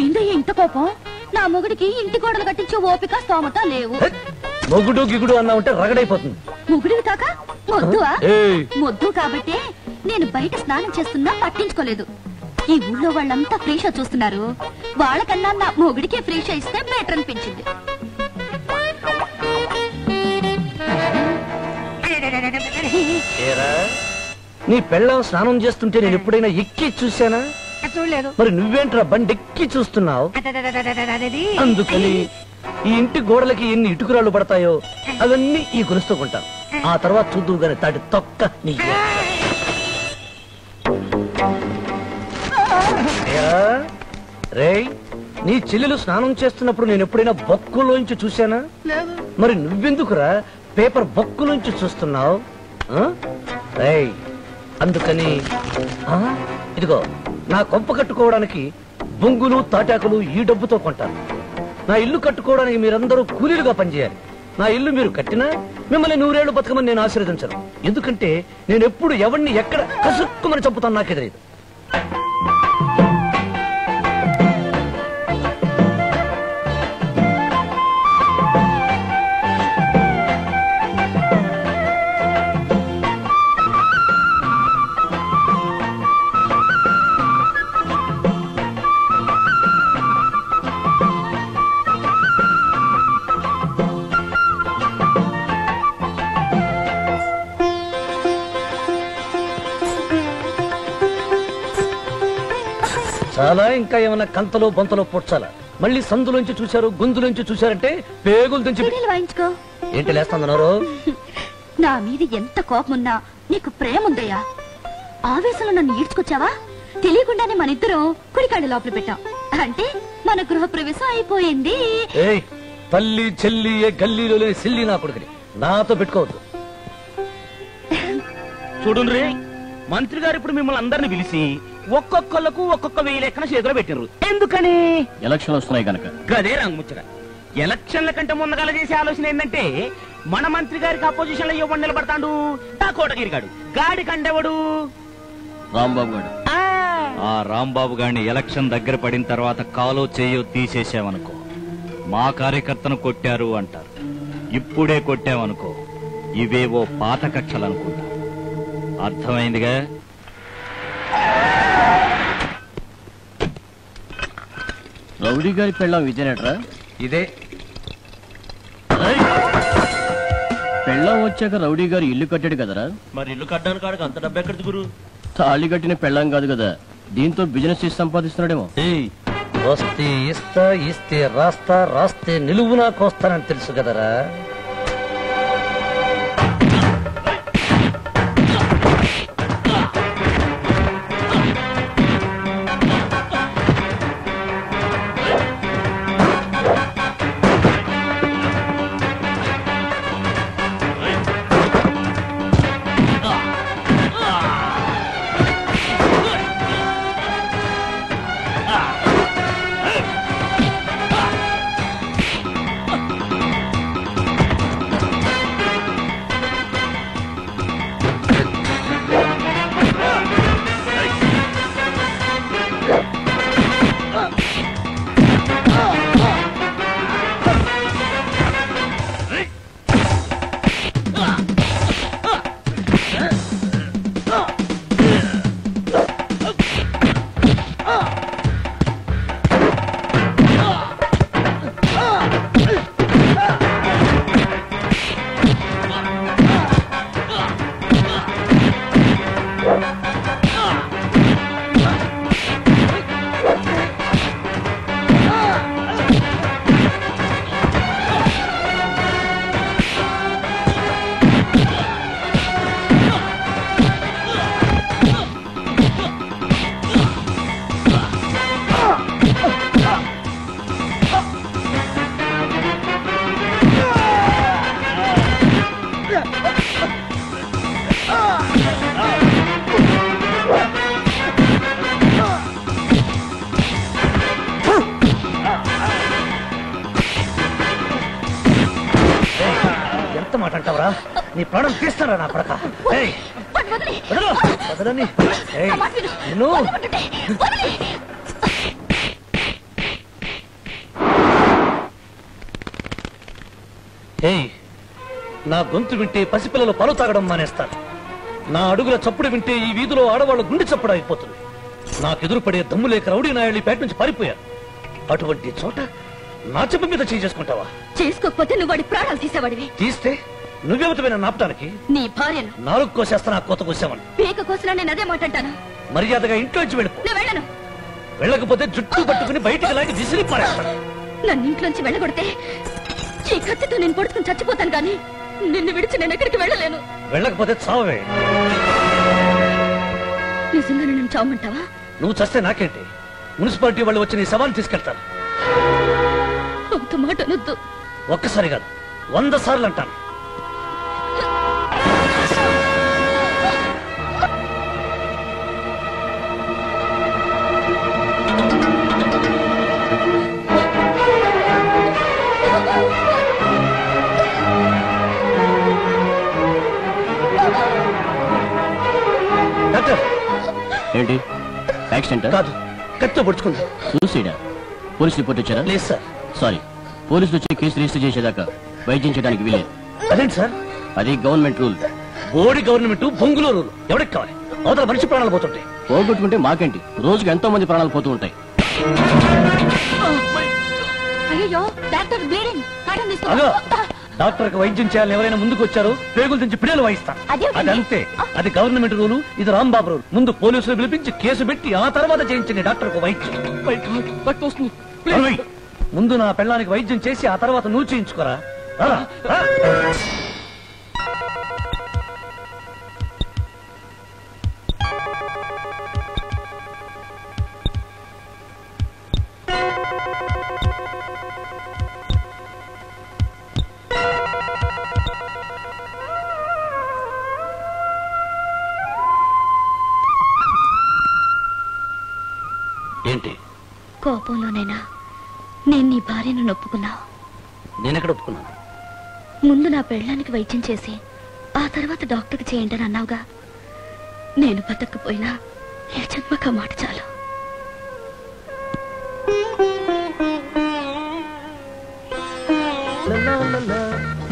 ఏందో ఇంత కోపం? నా మొగుడికి ఇంటి గోడలు కట్టించే ఓపిక స్తోమత లేవు. మొగుడు గిగుడు అన్నా ఉంటే రగడైపోతుంది. మొగుడివి కాక మొద్దువా? ఏయ్. మొద్దు కాబట్టి నేను బయట స్నానం చేస్తున్నా పట్టించుకోలేదు. ఈ ఊళ్ళో వాళ్ళంతా ఫ్రీ షో చూస్తున్నారు. వాళ్ళకన్నా నా మొగుడికే ఫ్రీ షో ఇస్తే బెటర్ అనిపించింది. ఏరా, నీ పెళ్ళం స్నానం చేస్తుంటే నేను ఎప్పుడైనా ఎక్కి చూశానా? చూడలేదు. మరి నువ్వేంట్రా బండి ఎక్కి చూస్తున్నావు? అందుకని ఈ ఇంటి గోడలకి ఎన్ని ఇటుకురాళ్ళు పడతాయో అవన్నీ ఈ గొలుస్తూ కొంటాను. ఆ తర్వాత చూద్దు గాని తాటి తొక్క నీ. రేయ్, నీ చెల్లెలు స్నానం చేస్తున్నప్పుడు నేను ఎప్పుడైనా బొక్కులోంచి చూశానా? మరి నువ్వెందుకురా పేపర్ బొక్కులోంచి చూస్తున్నావు? అందుకని ఇదిగో నా కొంప కట్టుకోవడానికి బొంగులు తాటాకులు ఈ డబ్బుతో కొంటాను. నా ఇల్లు కట్టుకోవడానికి మీరందరూ కూలీలుగా పనిచేయాలి. నా ఇల్లు మీరు కట్టినా మిమ్మల్ని 100 ఏళ్లు బతకమని నేను ఆశీర్వదించను. ఎందుకంటే నేను ఎప్పుడు ఎవరిని ఎక్కడ కసుక్కుమని చంపుతాను నాకే తెలియదు. చాలా ఇంకా ఏమైనా కంతలో బొంతలో పొడ్చాలా? మళ్ళీ సందులోంచి చూశారు, గొంతులోంచి చూశారంటే పేగులు తెంచి వాయించుకో. ఏంటి లేస్తున్నారు? నా మీద ఎంత కోపమున్నా నీకు ప్రేమ ఉందయ్యా. ఆవేశంలో నన్ను ఈడ్చుకొచ్చావా? తెలియకుండానే మన ఇద్దరం కుడికాళ్ళు లోపల పెట్టాం. అంటే మన గృహప్రవేశం అయిపోయింది. తల్లి చెల్లి ఏ గల్లీలో లేని సిల్లి నా కొడుకుని నాతో పెట్టుకోవద్దు. చూడుండ్రి, మంత్రి గారు ఇప్పుడు మిమ్మల్ని అందరిని పిలిచి ఒక్కొక్కళ్ళకు ఒక్కొక్క 1000 లెక్కన చేతిలో పెట్టినారు. ఎందుకని? ఎలక్షన్ వస్తున్నాయి కనుక. గదే రంగుముచ్చట. ఎలక్షన్ల కంటే ముందుగాల చేసే ఆలోచన ఏంటంటే మన మంత్రి గారికి అపోజిషన్ లో ఇవ్వండి నిలబడతాడు ఆ కోటగిరి గాడు. గాడి కండెవడు? రాంబాబు గారు. ఆ రాంబాబు గారిని ఎలక్షన్ దగ్గర పడిన తర్వాత కాలో చేయో తీసేసామనుకో, మా కార్యకర్తను కొట్టారు అంటారు. ఇప్పుడే కొట్టామనుకో, ఇవేవో పాత కక్షలు అనుకుంటా. అర్థమైందిగా? రౌడీ గారి పెళ్ళాం ఇదేనట్రా? ఇదే. పెళ్ళాం వచ్చాక రౌడీ గారు ఇల్లు కట్టాడు కదరా? మరి ఇల్లు కట్టడానికి కాడకు అంత డబ్బు ఎక్కడిది గురు? తాళి కట్టిన పెళ్ళాం కాదు కదా, దీంతో బిజినెస్ చేసి సంపాదిస్తున్నాడేమో. వస్తే ఇస్తా, ఇస్తే రాస్తా, రాస్తే నిలువునా కోస్తానని తెలుసు కదరా. నీ ప్రాణం తీస్తారా నా పడక? నా గొంతు వింటే పసిపిల్లలు పాలు తాగడం మానేస్తారు. నా అడుగుల చప్పుడు వింటే ఈ వీధిలో ఆడవాళ్ళ గుండె చప్పుడు అయిపోతుంది. నాకెదురు పడే దమ్ము లేక రౌడీ నాయుళ్ళు పేట నుంచి పారిపోయారు. అటువంటి చోట నా చెప్ప మీద చేసుకుంటావా? చేసుకోకపోతే నువ్వు వాడి ప్రాణాలు తీసేవాడివి. తీస్తే నువ్వెవతమైన నాపటానికి? నీ భార్యను నాలుగు కోసేస్తా, నా కోత కోసామని. పీక కోసినా నేను అదే మాట్లాడతాను. మర్యాదగా ఇంట్లోంచి వెళ్ళిపో. నేను వెళ్ళను. వెళ్ళకపోతే జుట్టు పట్టుకుని బయటికి లాగి విసిరి పారేస్తాను. నన్ను ఇంట్లోంచి వెళ్ళగొడితే ఈ కత్తితో నేను పొడుచుకుని చచ్చిపోతాను కానీ నిన్ను విడిచి నేను ఎక్కడికి వెళ్ళలేను. వెళ్ళకపోతే చావే. నిజంగా నన్ను చావమంటావా? నువ్వు చస్తే నాకేంటి? మున్సిపాలిటీ వాళ్ళు వచ్చి నీ శవాన్ని తీసుకెళ్తారు. అంత మాట అనొద్దు. ఒక్కసారి కాదు, 100 సార్లు అంటాను. ఏంటి యాక్సిడెంట్? కాదు, కత్తితో పొడుచుకుంటా. సూసైడా? పోలీస్ రిపోర్ట్ ఇచ్చారా? లేదు సార్. సారీ, పోలీసులు వచ్చి కేసు రిజిస్టర్ చేసేదాకా వైద్యం చేయడానికి వీలేదు. అదేంటి సార్? అది గవర్నమెంట్ రూల్. బోడి గవర్నమెంట్, బొంగులో రూల్. ఎవరికి కావాలి? అవతల మనిషి ప్రాణాలు పోతుంటాయి. పోగొట్టుకుంటే మాకేంటి, రోజుకి ఎంతో మంది ప్రాణాలు పోతూ ఉంటాయి. అయ్యో డాక్టర్ బ్లీడింగ్. డాక్టర్కి వైద్యం చేయాలని ఎవరైనా ముందుకు వచ్చారో పేగులు తెంచి పిల్లలు వాయిస్తా. అది అంతే, అది గవర్నమెంట్ రూలు, ఇది రాంబాబు రూల్. ముందు పోలీసులు పిలిపించి కేసు పెట్టి ఆ తర్వాత చేయించండి డాక్టర్కు వైద్యం. ముందు నా పెళ్ళానికి వైద్యం చేసి ఆ తర్వాత నువ్వు చేయించుకోరా. ఏంటి కోపంలోనేనా నేను నీ భార్యను నొప్పుకున్నావు? నేనెక్కడ ఒప్పుకున్నాను? ముందు నా పెళ్ళానికి వైద్యం చేసి ఆ తర్వాత డాక్టర్కి చేయండి అని అన్నావుగా. నేను బతకపోయినా ఈ జన్మక మాట చాలు.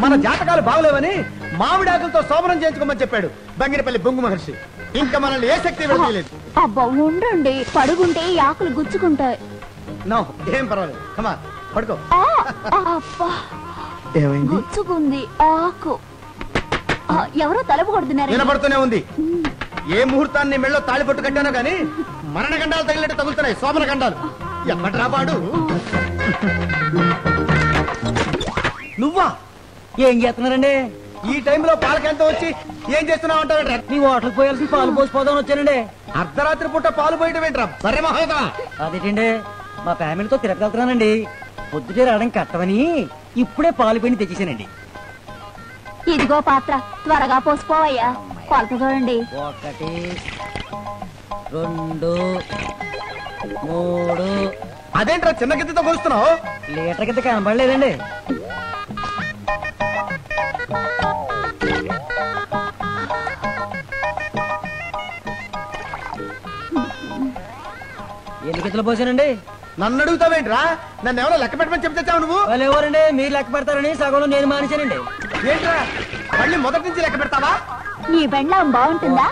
మన జాతకాలు బాగలేవని మామిడాకులతో శోభనం చేయించుకోమని చెప్పాడు బంగినపల్లి బొంగు మహర్షి. ఇంకా మనల్ని ఏ శక్తి విడతలేదు. అబ్బా ఉండండి, పడుకుంటే ఈ ఆకులు గుచ్చుకుంటాయి. నో, ఏం పర్వాలేదు. కమా పడుకో. ఏమైంది? గుచ్చుకుంది ఆకు. ఎవరో తలుపు కొడుతున్నారు. వినపడుతూనే ఉంది. ఏ ముహూర్తాన్ని మెళ్ళో తాళి పట్టు కట్టానో గాని మరణ గండాలు తగిలినట్టు తగులుతున్నాయి. శోభన గండాలు ఎప్పట్రా పాడు. నువ్వా ఏం చేస్తున్నారండి? ఈ టైంలో పాలకెంత వచ్చి ఏం చేస్తున్నావు అంటారంటే నీ హోటల్కి పోయాల్సి పాలు పోసిపోదామని వచ్చానండి. అర్ధరాత్రి పూట పాలు పోయటం ఏంట్రా సరే మహోదా? అదేంటండి, మా ఫ్యామిలీతో తిరగలుగుతున్నానండి. పొద్దుటే రావడం కట్టమని ఇప్పుడే పాలు పిండి తెచ్చేసానండి. ఇదిగో పాత్ర, త్వరగా పోసిపోవయ్యా. కొలత చూడండి. 1 2 3. అదేంట్రా చిన్న గిద్దతో కొలుస్తున్నావు? లీటర్ కింద కనబడలేదండి. ఎన్ని గిద్దలు పోసానండి? నన్ను అడుగుతావేంట్రా? నన్ను ఎవరో లెక్క పెట్టమని చెప్తావు నువ్వు? వాళ్ళు ఎవరండి? మీరు లెక్క పెడతారని సగంలో నేను మానేశానండి. ఏంట్రా మళ్ళీ మొదటి నుంచి లెక్క పెడతావా? నీ బెళ్ళం బాగుంటుందా?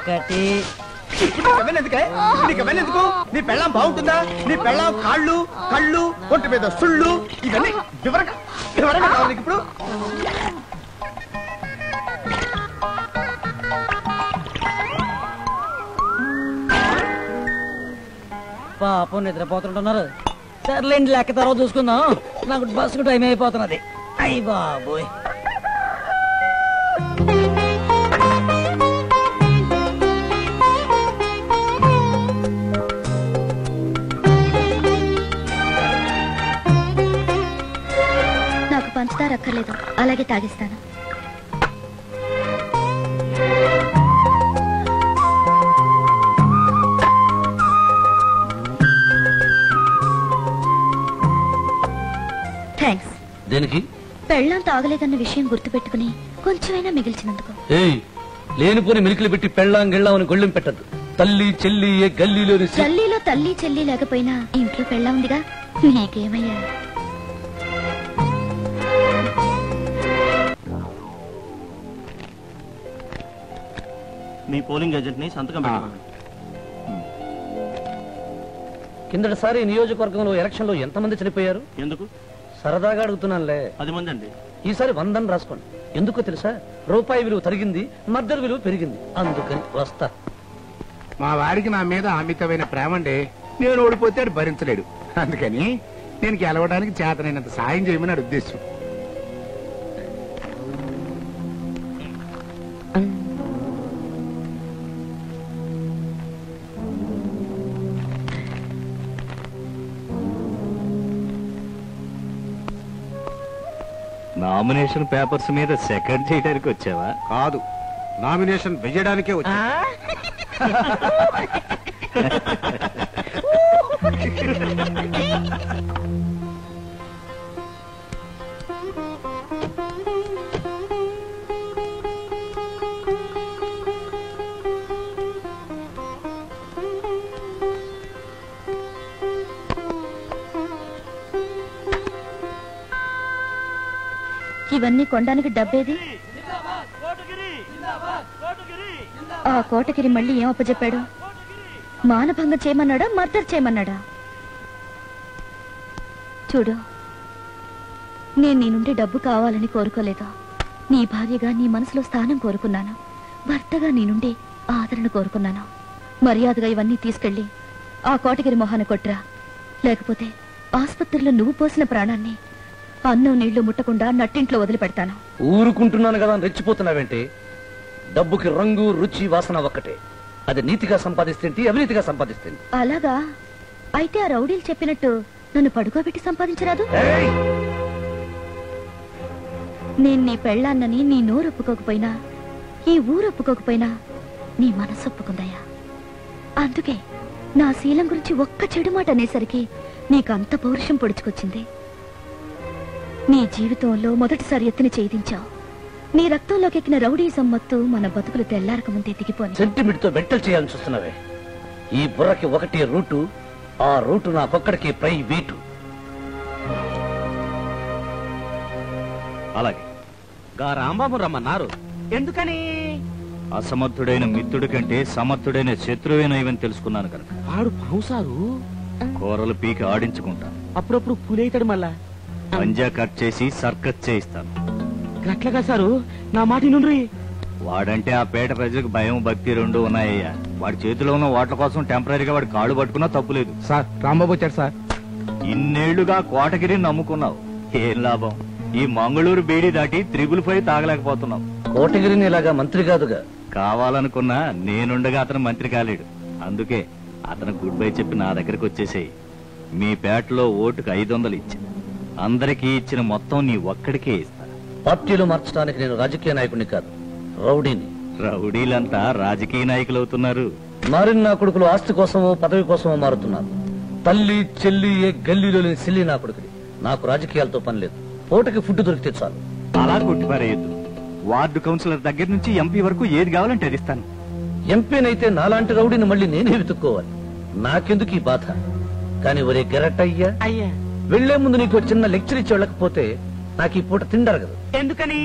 1 ఎందుకు? నీ పెళ్ళాం బాగుంటుందా? నీ పెళ్ళాం కాళ్ళు కళ్ళు ఒంటి మీద సుళ్ళు ఇవన్నీ వివరంగా కావాలి ఇప్పుడు. పాపం నిద్రపోతుంటున్నారు. సర్లేండి, లెక్క తర్వాత చూసుకుందాం. నాకు బస్సుకు టైం అయిపోతున్నది. అయ్య బాబోయ్. నాకు పంచదార అక్కర్లేదు, అలాగే తాగిస్తాను. థ్యాంక్స్. దేనికి? పెళ్ళం తాగలేదన్న విషయం గుర్తుపెట్టుకుని కొంచెమైనా మిగిల్చినందుకు. ఏయ్, లేనిపోని మిలికలు పెట్టి పెళ్ళాం గిళ్ళామని గొళ్ళెం పెట్టద్దు. తల్లి చెల్లి ఏ గల్లీలోని గల్లీలో తల్లి చెల్లి లేకపోయినా ఇంట్లో పెళ్ళం ఉందిగా. నీకేమయ్యా? మీ పోలింగ్ ఏజెంట్ ని సంతకం పెట్టండి. కిందటిసారి నియోజకవర్గంలో ఎలక్షన్ లో ఎంతమంది చనిపోయారు? ఎందుకు? సరదాగా అడుగుతున్నానులే. 10 మంది అండి. ఈసారి 100 అని రాసుకోండి. ఎందుకో తెలుసా? రూపాయి విలువ తరిగింది, మద్దతు విలువ పెరిగింది. అందుకని వస్తా. మా వాడికి నా మీద అమితమైన ప్రేమ అండి. నేను ఓడిపోతే వాడు భరించలేడు. అందుకని నేను గెలవడానికి చేతనైనంత సాయం చేయమని వాడి ఉద్దేశం. నామినేషన్ పేపర్స్ మీద సెకండ్ చేయడానికి వచ్చావా? కాదు, నామినేషన్ వెయ్యడానికే వచ్చా. ఇవన్నీ కొనడానికి డబ్బేది? ఆ కోటగిరి మళ్ళీ ఏం అప్పచెప్పాడు? మానభంగం చేయమన్నాడా, మర్డర్ చేయమన్నాడా? చూడు, నేను నీ నుండి డబ్బు కావాలని కోరుకోలేదు. నీ భార్యగా నీ మనసులో స్థానం కోరుకున్నాను. భర్తగా నీ నుండి ఆదరణ కోరుకున్నాను. మర్యాదగా ఇవన్నీ తీసుకెళ్లి ఆ కోటగిరి మొహాన కొట్రా. లేకపోతే ఆసుపత్రిలో నువ్వు పోసిన ప్రాణాన్ని అన్నం నీళ్లు ముట్టకుండా నట్టింట్లో వదిలిపెడతాను. ఊరుకుంటున్నాను కదా రెచ్చిపోతున్నావేంటి? డబ్బుకి రంగు రుచి వాసన ఒక్కటే. అది నీతిగా సంపాదిస్తేంటి, అవినీతిగా సంపాదిస్తేంటి. అలాగా? అయితే ఆ రౌడీలు చెప్పినట్టు నన్ను పడుకోబెట్టి సంపాదించరాదు? నేను నీ పెళ్ళాన్నని నీ నోరు ఒప్పుకోకపోయినా, ఈ ఊరు ఒప్పుకోకపోయినా నీ మనసు ఒప్పుకుందయ్యా. అందుకే నా శీలం గురించి ఒక్క చెడు మాట అనేసరికి నీకు అంత పౌరుషం పొడుచుకొచ్చింది. నీ జీవితంలో మొదటిసారి ఎత్తున చేయించావు. నీ రక్తంలోకి ఎక్కిన రౌడీజం మత్తు మన బతుకులు తెల్లారక ముందే దిగిపోయి సెంటిమెంట్ తో బెట్టలు చేయాలని చూస్తున్నావే. ఈ బుర్రకి ఒకటే రూటు, ఆ రూటు నాకొక్కడికి ప్రైవేటు. అలాగే గా రాంబాబు రమ్మన్నారు. ఎందుకని? అసమర్థుడైన మిత్రుడి కంటే సమర్థుడైన శత్రువేనైవని తెలుసుకున్నాను కనుక. ఆడు పావుసారు కూరలు పీకి ఆడించుకుంటా. అప్పుడప్పుడు పులైతాడు. మళ్ళా పంజా కట్ చేసి సర్కస్ చేయిస్తాను. గట్లగా సారు, నా మాట నుండ్రి. వాడంటే ఆ పేట ప్రజలకు భయం భక్తి రెండు ఉన్నాయ్యా. వాడి చేతిలో ఉన్న ఓట్ల కోసం టెంపరీగా వాడి కాళ్ళు పట్టుకున్నా తప్పులేదు. సార్ రాంబాబు వచ్చాడు సార్. ఇన్నేళ్లుగా కోటగిరిని నమ్ముకున్నావు, ఏం లాభం? ఈ మంగళూరు బీడి దాటి 555 తాగలేకపోతున్నావు. కోటగిరిని ఇలాగా మంత్రి కాదుగా. కావాలనుకున్నా నేనుండగా అతను మంత్రి కాలేడు. అందుకే అతను గుడ్ బై చెప్పి నా దగ్గరకు వచ్చేసేయి. మీ పేటలో ఓటుకు 500 ఇచ్చి అందరికీ ఇచ్చిన మొత్తం నీ ఒక్కడికే ఇస్తా. పార్టీలు మార్చడానికి నేను రాజకీయ నాయకుడిని కాదు, రౌడీని. రౌడీలంతా రాజకీయ నాయకులు అవుతున్నారు. మారిన నా కొడుకులు ఆస్తి కోసమో పదవి కోసమో మారుతున్నారు. తల్లి చెల్లి ఏ గల్లీలో లేని సిల్లి నా కొడుకుని. నాకు రాజకీయాలతో పని లేదు. పూటకి ఫుడ్ దొరికితే చాలు. అలా కొట్టిపారేయద్దు. వార్డు కౌన్సిలర్ దగ్గర నుంచి ఎంపీ వరకు ఏది కావాలంటే అది ఇస్తాను. ఎంపీనైతే నాలాంటి రౌడీని మళ్ళీ నేనే వెతుక్కోవాలి. నాకెందుకు ఈ బాధ? కానీ ఒరే గెరట్ అయ్యా, వెళ్లే ముందు నీకు చిన్న లెక్చర్ ఇచ్చి వెళ్ళకపోతే నాకు ఈ పూట తిండరగదు. ఎందుకని?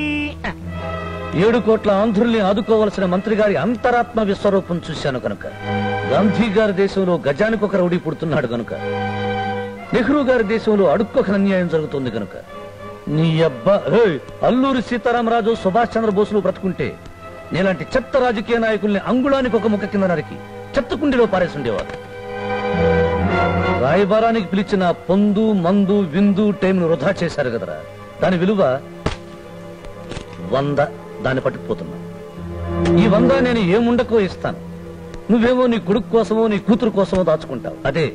7 కోట్ల ఆంధ్రుల్ని ఆదుకోవలసిన మంత్రి గారి అంతరాత్మ విశ్వరూపం చూశాను కనుక. గాంధీ గారి దేశంలో గజానికి ఒక రౌడీ పుడుతున్నాడు కనుక. నెహ్రూ గారి దేశంలో అడుక్కొక అన్యాయం జరుగుతుంది కనుక. నీ అబ్బా అల్లూరి సీతారామరాజు సుభాష్ చంద్రబోసులు బ్రతుకుంటే నీలాంటి చెత్త రాజకీయ నాయకుల్ని అంగుళానికి ఒక ముక్క కింద నరికి చెత్తకుండిలో పారేసుండేవారు. రాయబారానికి పిలిచిన పొందు మందు విందు టైంను వృధా చేశారు కదరా. దాని విలువ 100. దాన్ని పట్టుకుపోతున్నా. ఈ 100 నేను ఏముండకో ఇస్తాను. నువ్వేమో నీ కొడుకు కోసమో నీ కూతురు కోసమో దాచుకుంటావు. అదే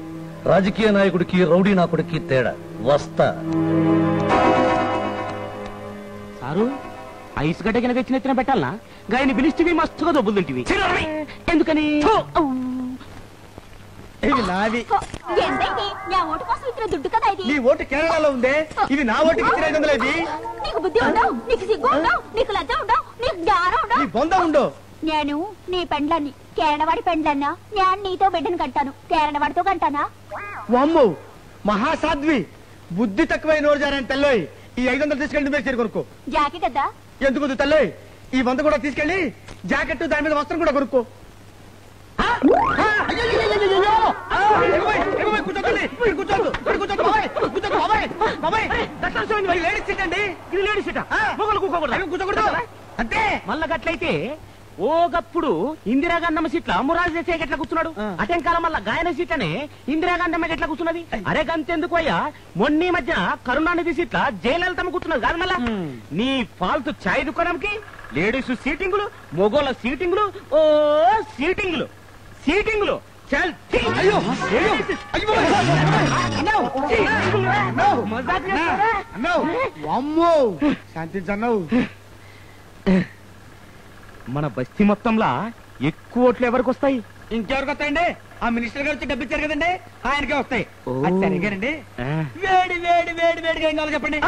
రాజకీయ నాయకుడికి రౌడీ నాకుడికి తేడా. వస్తా. సారు ఐస్ గడ్డ కింద తెచ్చిన పెట్టాలనా? గాయని పిలిస్తే మస్తుగా దొబ్బులుంటివి. ఎందుకని? ఇవి నావి. ఓటు కోసం ఇచ్చిన దుడ్డు కదా ఇది. నీ ఓటు కేరళలో ఉందే, ఇది నా ఓటుకి ఇచ్చిన 500 ఇది. నీకు బుద్ధి ఉండవు, నీకు సిగ్గు ఉండవు, నీకు లజ్జ ఉండవు, నీకు జ్ఞానం ఉండవు. నీ బొంద ఉండవు. నేను నీ పెండ్లాన్ని, కేరళవాడి పెండ్లన్నా. నేను నీతో బిడ్డను కంటాను, కేరళవాడితో కంటానా? అమ్మో మహాసాధ్వి, బుద్ధి తక్కువై నోరు జారని తల్లోయ్. ఈ 500 తీసుకెళ్ళి మీరు కొనుక్కో. జాకెట్ వద్దా? ఎందుకు తల్లోయ్? ఈ 100 కూడా తీసుకెళ్ళి జాకెట్ దాని మీద వస్త్రం కూడా కొనుక్కో. అంతే మళ్ళా గట్లయితే ఓగప్పుడు ఇందిరాగాంధమ్మ సీట్ల మురాజ్ దేశాయ్ ఎట్లా కూర్చున్నాడు? అటెం కాలం వల్ల గాయన సీట్లనే ఇందిరాగాంధమ్మ ఎట్లా కూర్చున్నది? అరే గంతెందుకు అయ్యా, మొన్న మధ్య కరుణానిధి సీట్ల జయలలితమ్మ కూర్చున్నది కాదు. మళ్ళా నీ ఫాల్తు ఛాయ్ దుకాణంకి లేడీస్ సీటింగులు, మొగోళ్ళ సీటింగులు, ఓ సీటింగులు సీటింగులు. శాంతించన్నావు. మన బస్తీ మొత్తంలా ఎక్కువ ఓట్లు ఎవరికి వస్తాయి? ఇంకెవరికి వస్తాయండి? ఆ మినిస్టర్ గారు వచ్చి డబ్బు ఇచ్చారు కదండి, ఆయనకే వస్తాయి. సరిగానండి. వేడి వేడి వేడి వేడిగా ఏం కావాలో చెప్పండి.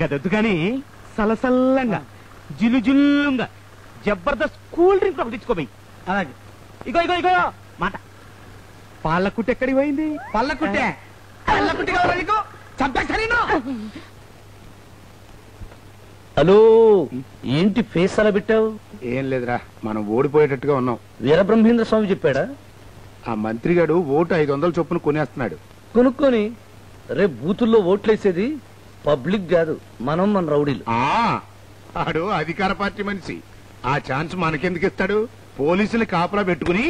గదొద్దు కానీ సలసల్లంగా జిల్లుజిల్లుగా జబర్దస్త్ కూల్ డ్రింక్ ఒకటి ఇచ్చుకోపోయి. అలాగే. ఇగో ఇగో ఇగో మాట. పాల కుట్టి ఎక్కడికి పోయింది? పళ్ళ కుట్టే. పళ్ళ కుట్టి కావాలి నీకు? చంపేస్తాను. హలో, ఏంటి ఫేస్ అలా పెట్టావు? ఏం లేదురా, మనం ఓడిపోయేటట్టుగా ఉన్నాం. వీరబ్రహ్మేంద్ర స్వామి చెప్పాడా? ఆ మంత్రిగాడు ఓటు 500 చొప్పున కొనేస్తున్నాడు. కొనుక్కొని రేపు బూతుల్లో ఓట్లేసేది పబ్లిక్ కాదు, మనం మన రౌడీలు. ఆడు అధికార పార్టీ మనిషి, ఆ ఛాన్స్ మనకెందుకు ఇస్తాడు? పోలీసులు కాపలా పెట్టుకుని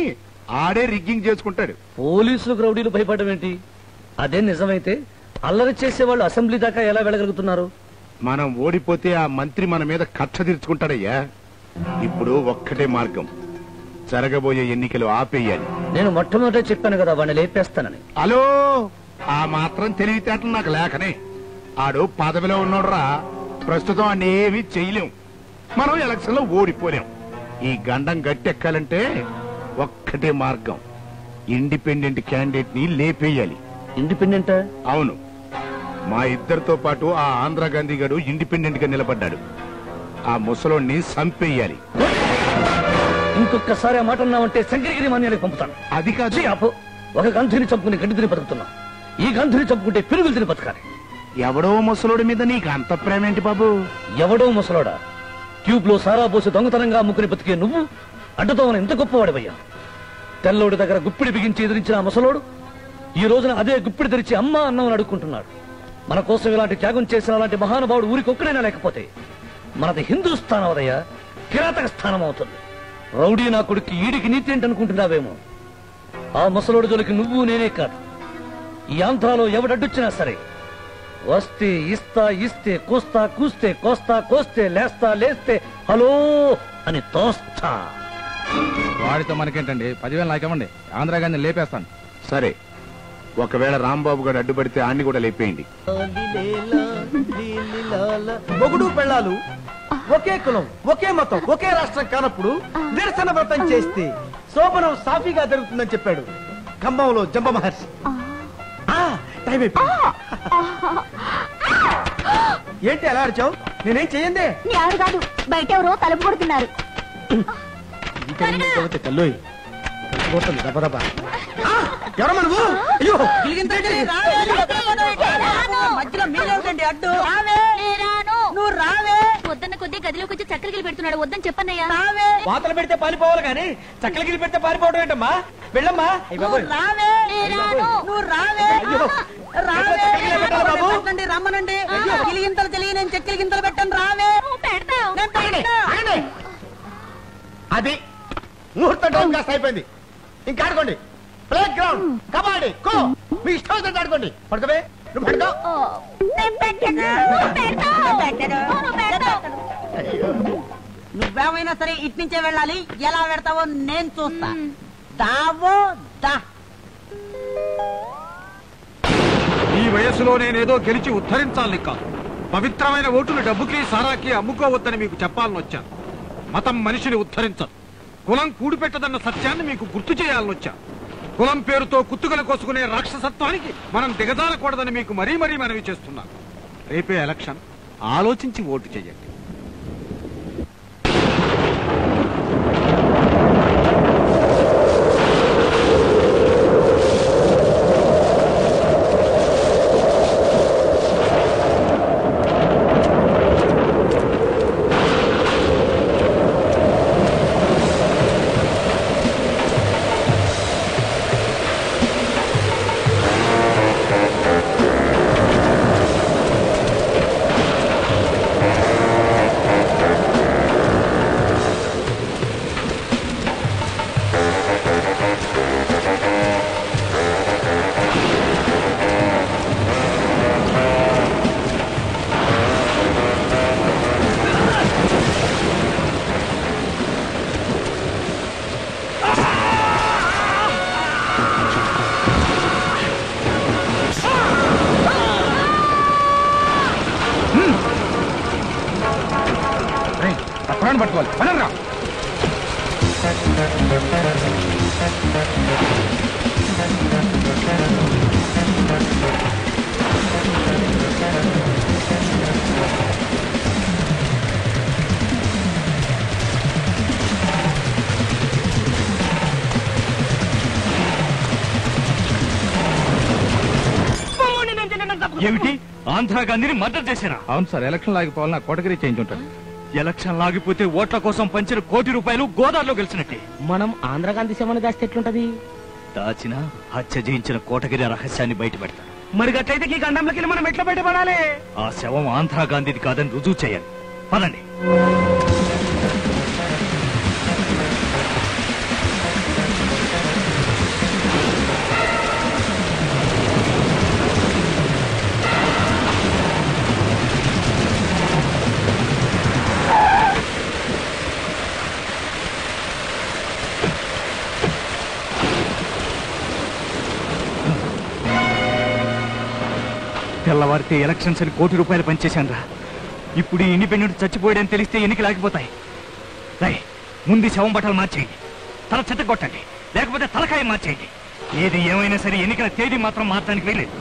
ఆడే రిగ్గింగ్ చేసుకుంటాడు. పోలీసులకు రౌడీలు భయపడడం ఏంటి? అదే నిజమైతే అల్లరి చేసేవాళ్ళు అసెంబ్లీ దాకా ఎలా వెళ్ళగలుగుతున్నారు? మనం ఓడిపోతే ఆ మంత్రి మన మీద కక్ష తీర్చుకుంటాడయ్యా. ఇప్పుడు ఒక్కటే మార్గం, జరగబోయే ఎన్నికలు ఆపేయాలి. నేను మొట్టమొదట చెప్పాను కదా వాడిని లేపేస్తానని. హలో, ఆ మాత్రం తెలివితేటలు నాకు లేకనే. ఆడు పదవిలో ఉన్నోడ్రా, ప్రస్తుతం అన్ని ఏమీ చేయలేం. మనం ఎలక్షన్ లో ఓడిపోలేం. ఈ గండం గట్టెక్కాలంటే ఒక్కటే మార్గం, ఇండిపెండెంట్ క్యాండిడేట్ ని లేపేయాలి. ఇండిపెండెంట్? అవును, మా ఇద్దరితో పాటు ఆ ఆంధ్ర గాంధీ గారు ఇండిపెండెంట్ గా నిలబడ్డాడు. ఆ ముసలోడిని చంపేయాలి. ఇంకొకసారి ఆ మాట అన్నామంటే శంకరగిరి మాన్యానికి పంపుతాను. అది కాదు. ఒక గంధిని చంపుకుని గడ్డి తిని బతుకుతున్నా, ఈ గంధిని చంపుకుంటే పెరుగులు తిని బతకాలి. ఎవడో ముసలోడి మీద నీకు అంత ప్రేమ ఏంటి బాబు? ఎవడో ముసలోడా? ట్యూబ్ లో సారా పోసి దొంగతనంగా అమ్ముకుని బతికే నువ్వు అడ్డతో ఎంత గొప్పవాడివయ్యా. తెల్లోడి దగ్గర గుప్పిడి బిగించి ఎదిరించిన ఆ ముసలోడు ఈ రోజున అదే గుప్పిడి తెరిచి అమ్మా అన్నమని అడుక్కుంటున్నాడు. మన కోసం ఇలాంటి త్యాగం చేసిన అలాంటి మహానుభావుడు ఊరికొక్కడైనా లేకపోతే మనది హిందూస్థానం అవదయ్యా, కిరాతక స్థానం అవుతుంది. రౌడీ నా కొడుకు ఈడికి నీతి ఏంటనుకుంటున్నావేమో. ఆ ముసలోడు జోలికి నువ్వు నేనే కాదు, ఈ ఆంధ్రాలో ఎవడడ్డొచ్చినా సరే వస్తే ఇస్తా, ఇస్తే కోస్తా, కూస్తే కోస్తా, కోస్తే లేస్తా, లేస్తే హలో అని తోస్తా. వాడితో మనకేంటండి, 10,000 నాకివ్వండి, ఆంధ్రా గాంధీ లేపేస్తాను. సరే, ఒకవేళ రాంబాబు గారు అడ్డుపడితే ఆన్ని కూడా లేపేయండి. మొగుడు పెళ్ళాలు ఒకే కులం, ఒకే మతం, ఒకే రాష్ట్రం కానప్పుడు నిరసన వ్రతం చేస్తే శోభనం సాఫీగా జరుగుతుందని చెప్పాడు ఖమ్మంలో జంబ మహర్షి. టైం అయిపోయింది. ఏంటి అలా అరిచావు? నేనేం చెయ్యండి. ఎవరు కాదు, బయట ఎవరో తలుపు కొడుతున్నారు. కల్లోయ్ దెబ్బ ఎవరమ్మా నువ్వు? అయ్యో మధ్యలో మీరేమిటండి అడ్డు? నువ్వు రావే. వద్దన్న కొద్ది గదిలోకి వచ్చి చక్కెరగిలి పెడుతున్నాడు, వద్దని చెప్పన్నయ్యా. వాతలు పెడితే పారిపోవాలి కానీ చక్కలగిరి పెడితే పారిపోవడం ఏంటమ్మా? వెళ్ళమ్మా. రమ్మనండి, గిలిగింతలు తెలియ నేను చెక్కలు గింతలు పెట్టండి. రావే. అది ముహూర్తం టైం కాస్త అయిపోయింది, ఇంకా ఆడుకోండి. ప్లే గ్రౌండ్, కబడ్డీ, ఖో, మీ ఇష్టం వచ్చినట్టు ఆడుకోండి. పడుకోవే, నువ్వు పడుకో. నువ్వేమైనా సరే ఇటు నుంచే వెళ్ళాలి. ఎలా పెడతావో నేను చూస్తా. దావో దా. ఈ వయస్సులో నేనేదో గెలిచి ఉద్ధరించాలని కాదు, పవిత్రమైన ఓటును డబ్బుకి సారాకి అమ్ముకోవద్దని మీకు చెప్పాలని వచ్చాను. మతం మనిషిని ఉద్ధరించదు, కులం కూడిపెట్టదన్న సత్యాన్ని మీకు గుర్తు చేయాలని వచ్చాను. కులం పేరుతో కుత్తుకలు కోసుకునే రాక్షసత్వానికి మనం దిగజారకూడదని మీకు మరీ మరీ మనవి చేస్తున్నాను. రేపే ఎలక్షన్, ఆలోచించి ఓటు చేయండి. పట్టుకోవాలి, పనరా. ఏమిటి, ఆంధ్రా గాంధీని మర్డర్ చేశారా? అవును సార్, ఎలక్షన్ లాగిపోవాలని కోటగిరి చేంజ్ ఉంటాడు. ఎలక్షన్ లాగిపోతే ఓట్ల కోసం పంచిన ₹1,00,00,000 గోదావరిలో గెలిచినట్టే. మనం ఆంధ్ర గాంధీ శమన దాస్తే ఎట్లుంటది? దాచిన హత్య చేయించిన కోటగిరి రహస్యాన్ని బయట పెడతాడు. మరి గట్లయితే ఈ గండంలోకి వెళ్ళి మనం ఎట్లా బయటపడాలి? ఆ శవం ఆంధ్రా గాంధీది కాదని రుజువు చేయాలి. పదండి. తెల్లవారితే ఎలక్షన్స్ అని ₹1 కోటి పనిచేశాను రా. ఇప్పుడు ఈ ఇండిపెండెంట్ చచ్చిపోయాడని తెలిస్తే ఎన్నికలు ఆగిపోతాయి. రై, ముందు శవం బట్టలు మార్చేయండి, తల చెత్త కొట్టండి, లేకపోతే తలకాయ మార్చేయండి. ఏది ఏమైనా సరే ఎన్నికల తేదీ మాత్రం మార్చడానికి వీలేదు.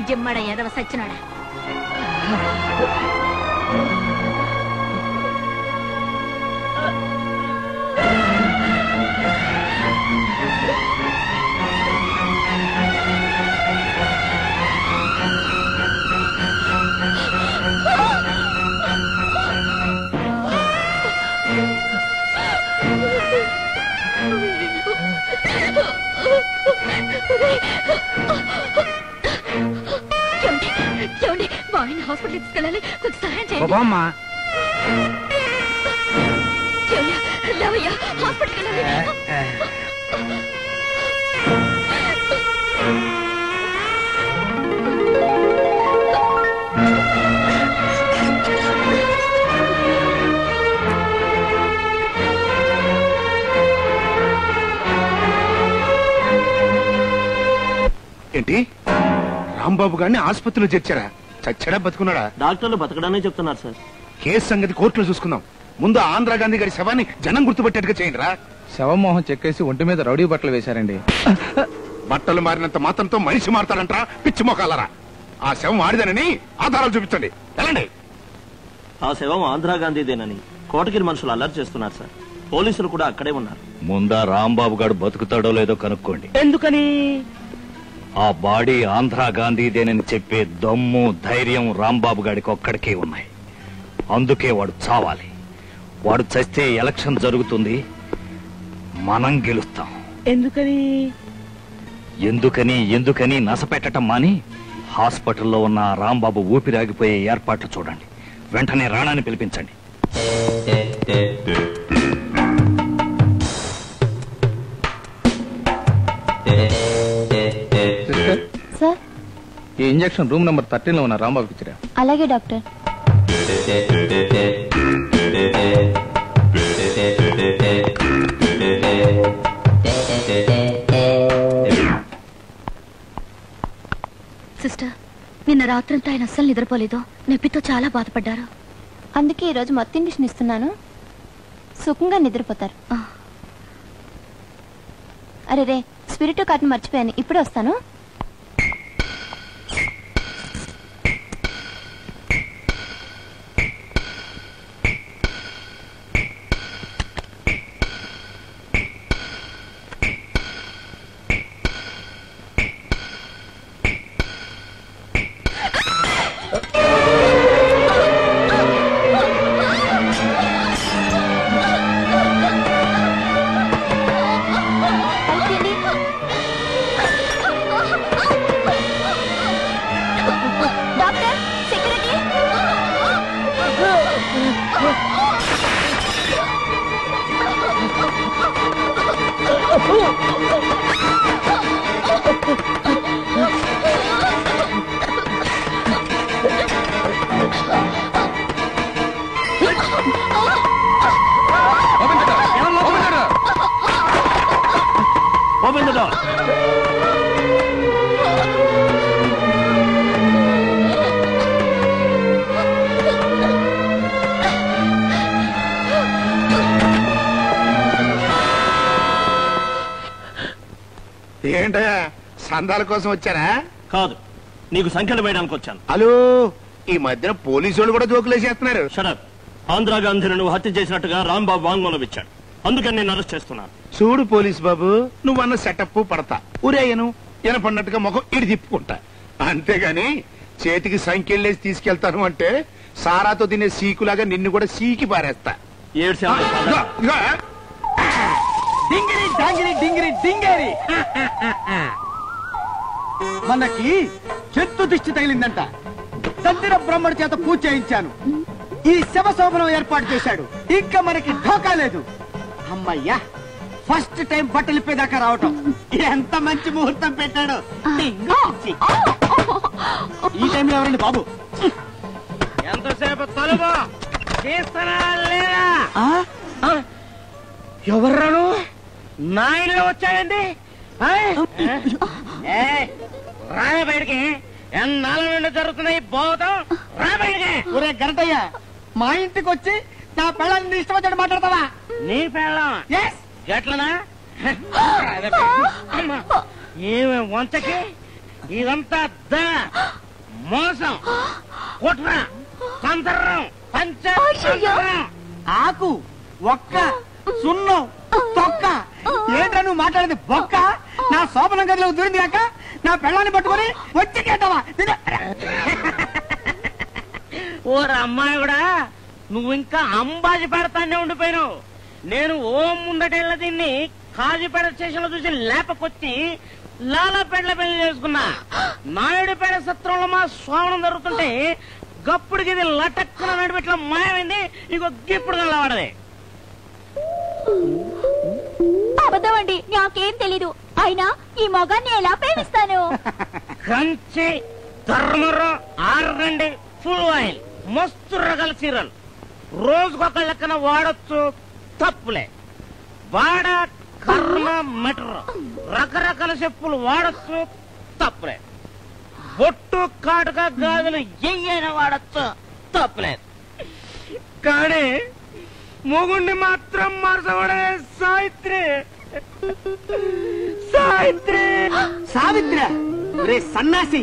జిమ్మడ ఎదవ సచ్చినాడా. బాయ్ని హాస్పిటల్ తీసుకెళ్ళాలి, కొంచెం సహాయం చేయండి. లేవయ్యా, హాస్పిటల్కి వెళ్ళాలి. ఏంటి, రాంబాబు గారిని ఆసుపత్రిలో చేర్చారా? చచ్చాడా బతుకున్నాడా? డాక్టర్లు బతకడానే చెప్తున్నారు సార్. కేసు సంగతి కోర్టులో చూసుకుందాం. ముందు ఆంధ్రా గాంధీ గారి శవాన్ని జనం గుర్తుపెట్టేట్టుగా చేయండి రా. శవం మోహం చెక్కేసి ఒంటి మీద రౌడీ బట్టలు వేశారండి. బట్టలు మారినంత మాత్రంతో మనిషి మారతాడంటరా పిచ్చి మొకాలరా. ఆ శవం ఆడిదనని ఆధారాలు చూపించండి. వెళ్ళండి. ఆ శవం ఆంధ్రా గాంధీదేనని కోటగిరి మనుషులు అల్లరి చేస్తున్నారు సార్. పోలీసులు కూడా అక్కడే ఉన్నారు. ముందా రాంబాబు గారు బతుకుతాడో లేదో కనుక్కోండి. ఎందుకని? ఆ బాడీ ఆంధ్రా గాంధీదేనని చెప్పే దమ్ము ధైర్యం రాంబాబు గారికి ఒక్కడికే ఉన్నాయి. అందుకే వాడు చావాలి. వాడు చస్తే ఎలక్షన్ జరుగుతుంది, మనం గెలుస్తాం. ఎందుకని? ఎందుకని నసపెట్టడం మాని హాస్పిటల్లో ఉన్న రాంబాబు ఊపిరాగిపోయే ఏర్పాట్లు చూడండి. వెంటనే రాణాని పిలిపించండి. సార్, ఈ ఇంజెక్షన్ రూమ్ నంబర్ 13 లో ఉన్న రాంబాబుకి ఇచ్చిరా. అలాగే డాక్టర్. నిన్న రాత్రంతా ఆయన అస్సలు నిద్రపోలేదు. నొప్పితో చాలా బాధపడ్డారు. అందుకే ఈరోజు మొత్తం ఇండిషన్ ఇస్తున్నాను, సుఖంగా నిద్రపోతారు. అరే రే, స్పిరిట్ కార్డును మర్చిపోయాను, ఇప్పుడే వస్తాను. Open the door. ఏంటయ్యా, సందాల కోసం వచ్చారా? కాదు, నీకు సంఖ్యలు వేయడానికి వచ్చాను. హలో, ఈ మధ్యన పోలీసు వాళ్ళు కూడా జోకులేసేస్తున్నారు. షడప్. ఆంధ్రా గాంధీని నువ్వు హత్య చేసినట్టుగా రాంబాబు వాంగ్మూలం ఇచ్చాడు, అందుకని నేను అరెస్ట్ చేస్తున్నాను. చూడు పోలీస్ బాబు, నువ్వన్న సెటప్ పడతా ఊరేయను వినపడినట్టుగా ముఖం ఇడి తిప్పుకుంటా, అంతేగాని చేతికి సంఖ్యలేసి తీసుకెళ్తాను అంటే సారాతో తినే సీకులాగా నిన్ను కూడా సీకి పారేస్తా. డింగిరి డాంగిరి డింగిరి డింగేరి. మనకి చెట్టు దిష్టి తగిలిందంట. తందిర బ్రహ్మడి చేత పూజ చేయించాను. ఈ శవశోభనం ఏర్పాటు చేశాడు. ఇంకా మనకి ఢోకా లేదు. అమ్మయ్యా, ఫస్ట్ టైం బట్టలు ఇప్పేదాకా రావటం. ఎంత మంచి ముహూర్తం పెట్టాడు. ఈ టైంలో ఎవరండి బాబు? ఎంతసేపు తలుపు చేస్తానా లేదా? ఎవర్రాను? నా ఇంట్లో వచ్చాయండి. రాయ బయటికి. ఎన్నాళ్ళ నుండి జరుగుతున్నాయి బోధం. రా బయటికి. ఒరే గరటయ్య, మా ఇంటికి వచ్చి నా పెళ్ళాన్ని ఇష్టం వచ్చాడు మాట్లాడతావా? నీ పెళ్ళం గట్లనా? ఏమే వంచకి ఇదంతా మోసం, కుట్ర, సంతర్రం, పంచం, ఆకు, ఒక్క, సున్నం, తొక్క. ఏంట్రా నువ్వు మాట్లాడేది? బొక్క. నా శోభనం గదిలో దూరింది కాక నా పెళ్ళాన్ని పట్టుకొని వచ్చి కేటావా? ఓర అమ్మాయి కూడా నువ్వు ఇంకా అంబాజీ పెడతానే ఉండిపోయినావు. నేను ఓం ముందటెళ్ళ దీన్ని కాజీపేట స్టేషన్ లో చూసి లేపకొచ్చి లాలాపేటలో పెళ్లి చేసుకున్నా. నాయుడుపేట సత్రంలో మా స్వామనం జరుగుతుంటే గప్పుడికి ఇది లటక్కున నడిపెట్ల మాయమైంది. ఇంకో గిప్పుడు కలవాడది. అబద్ధమండి, నాకేం తెలీదు. అయినా ఈ మొగాన్ని ఎలా ప్రేమిస్తాను? కంచి, ధర్మరం, ఆరండి, ఫుల్ ఆయిల్, మస్తు రకాల చీరలు రోజుకొక లెక్కన వాడచ్చు, తప్పులే. వాడ, కర్మ, మెటర్, రకరకాల చెప్పులు వాడచ్చు, తప్పులే. బొట్టు, కాటుక, గాజులు ఎయ్యైనా వాడచ్చు, తప్పులేదు. కానీ మొగుండి మాత్రం మార్చబడే సావిత్రి. సావిత్రి సావిత్రి రే సన్నాసి,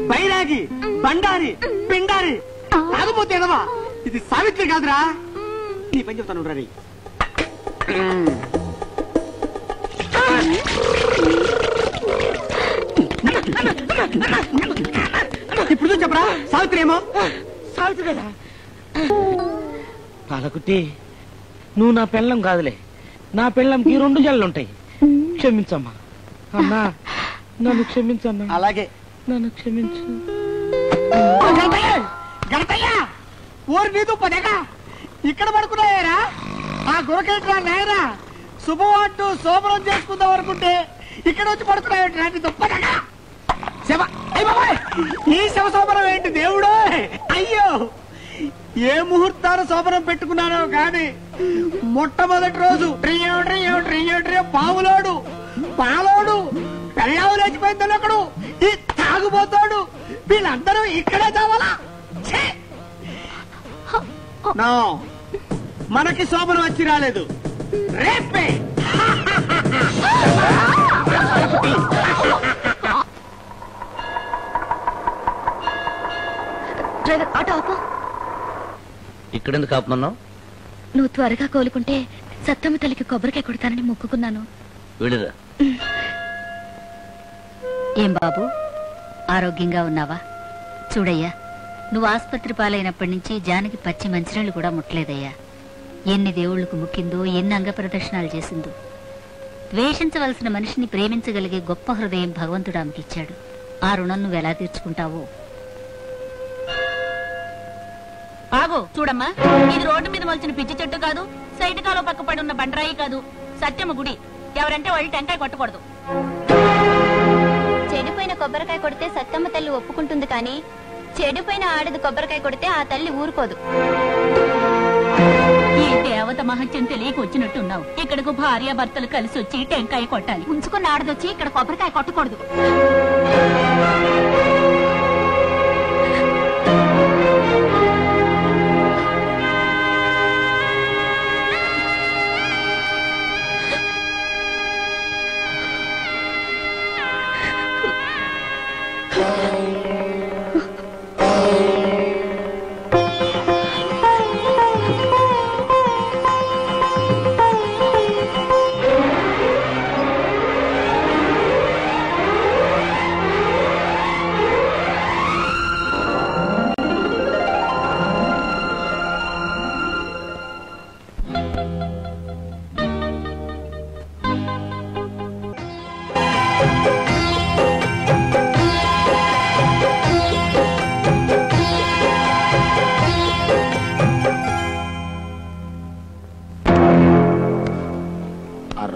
బైరాగి, బండారి, పిండారి, తాగపోతే ఎదవా. ఇది సావిత్రి కాదురా. నీ పని చెప్తాను రీ. ఇప్పుడు చెప్పరా సావిత్రి ఏమో? సావిత్రి కదా. పాలకుట్టి, నువ్వు నా పెళ్ళం కాదులే. నా పెళ్ళంకి 2 జల్లుంటాయి. క్షమించమ్మా. అన్నా, నన్ను క్షమించన్నా. అలాగే, నన్ను క్షమించు. ఓరి నీదు పదేగా ఇక్కడ పడుకున్నాయారా? ఆ గురకేట్రా నాయరా, శుభం అంటూ శోభనం చేసుకుందాం అనుకుంటే ఇక్కడ వచ్చి పడుకున్నాయి. ఈ శవ శోభనం ఏంటి దేవుడు? అయ్యో, ఏ ముహూర్తాలు శోభనం పెట్టుకున్నానో గాని మొట్టమొదటి రోజు పావులోడు పాలోడు పెళ్ళావు లేచిపోయిందని ఒకడు, ఈ తాగుబోతాడు వీళ్ళందరూ ఇక్కడే చావాలా నో మనకి శోభనం వచ్చి రాలేదు రేపే డ్రైవర్ ఆటో ఆపు. ఇక్కడెందుకు ఆపమన్నావు? నువ్వు త్వరగా కోలుకుంటే సత్తమ్మ తల్లికి కొబ్బరికాయ కొడతానని మొక్కుకున్నాను. వెళ్ళిరా. ఏం బాబు ఆరోగ్యంగా ఉన్నావా? చూడయ్యా, నువ్వు ఆసుపత్రి పాలైనప్పటి నుంచి జానకి పచ్చి మంచినీళ్ళు కూడా ముట్టలేదయ్యా. ఎన్ని దేవుళ్లకు ముక్కిందో, ఎన్ని అంగ ప్రదర్శనాలు చేసిందో. ద్వేషించవలసిన మనిషిని ప్రేమించగలిగే గొప్ప హృదయం భగవంతుడు ఆమెకిచ్చాడు. ఆ రుణం నువ్వెలా తీర్చుకుంటావో. ఆగు, చూడమ్మా, ఇది రోడ్డు మీద మొలిచిన పిచ్చి చెట్టు కాదు, సైడ్ కాలో పక్క పడి ఉన్న బండరాయి కాదు, సత్యమ్మ గుడి. ఎవరంటే వాళ్ళు టెంకాయ కొట్టకూడదు. చెడిపోయిన కొబ్బరికాయ కొడితే సత్తమ్మ తల్లి ఒప్పుకుంటుంది, కానీ చెడిపోయిన ఆడది కొబ్బరికాయ కొడితే ఆ తల్లి ఊరుకోదు. ఈ దేవత మహత్యం తెలియక వచ్చినట్టున్నావు. ఇక్కడకు భార్య భర్తలు కలిసి వచ్చి టెంకాయ కొట్టాలి. ఉంచుకున్న ఆడదొచ్చి ఇక్కడ కొబ్బరికాయ కొట్టకూడదు.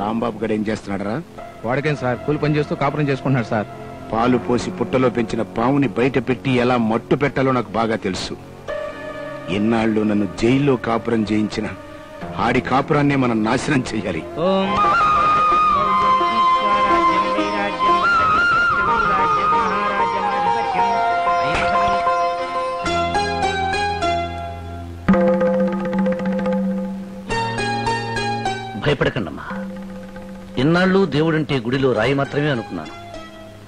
రాంబాబు గడు ఏం చేస్తున్నాడరా? వాడికేం సార్, కూలి పని చేస్తూ కాపురం చేసుకుంటున్నాడు సార్. పాలు పోసి పుట్టలో పెంచిన పావుని బయట పెట్టి ఎలా మట్టు పెట్టాలో నాకు బాగా తెలుసు. ఎన్నాళ్ళు నన్ను జైల్లో కాపురం చేయించిన ఆడి కాపురాన్నే మనం నాశనం చెయ్యాలి. భయపడకండమ్మా. ఇన్నాళ్ళు దేవుడంటే గుడిలో రాయి మాత్రమే అనుకున్నాను,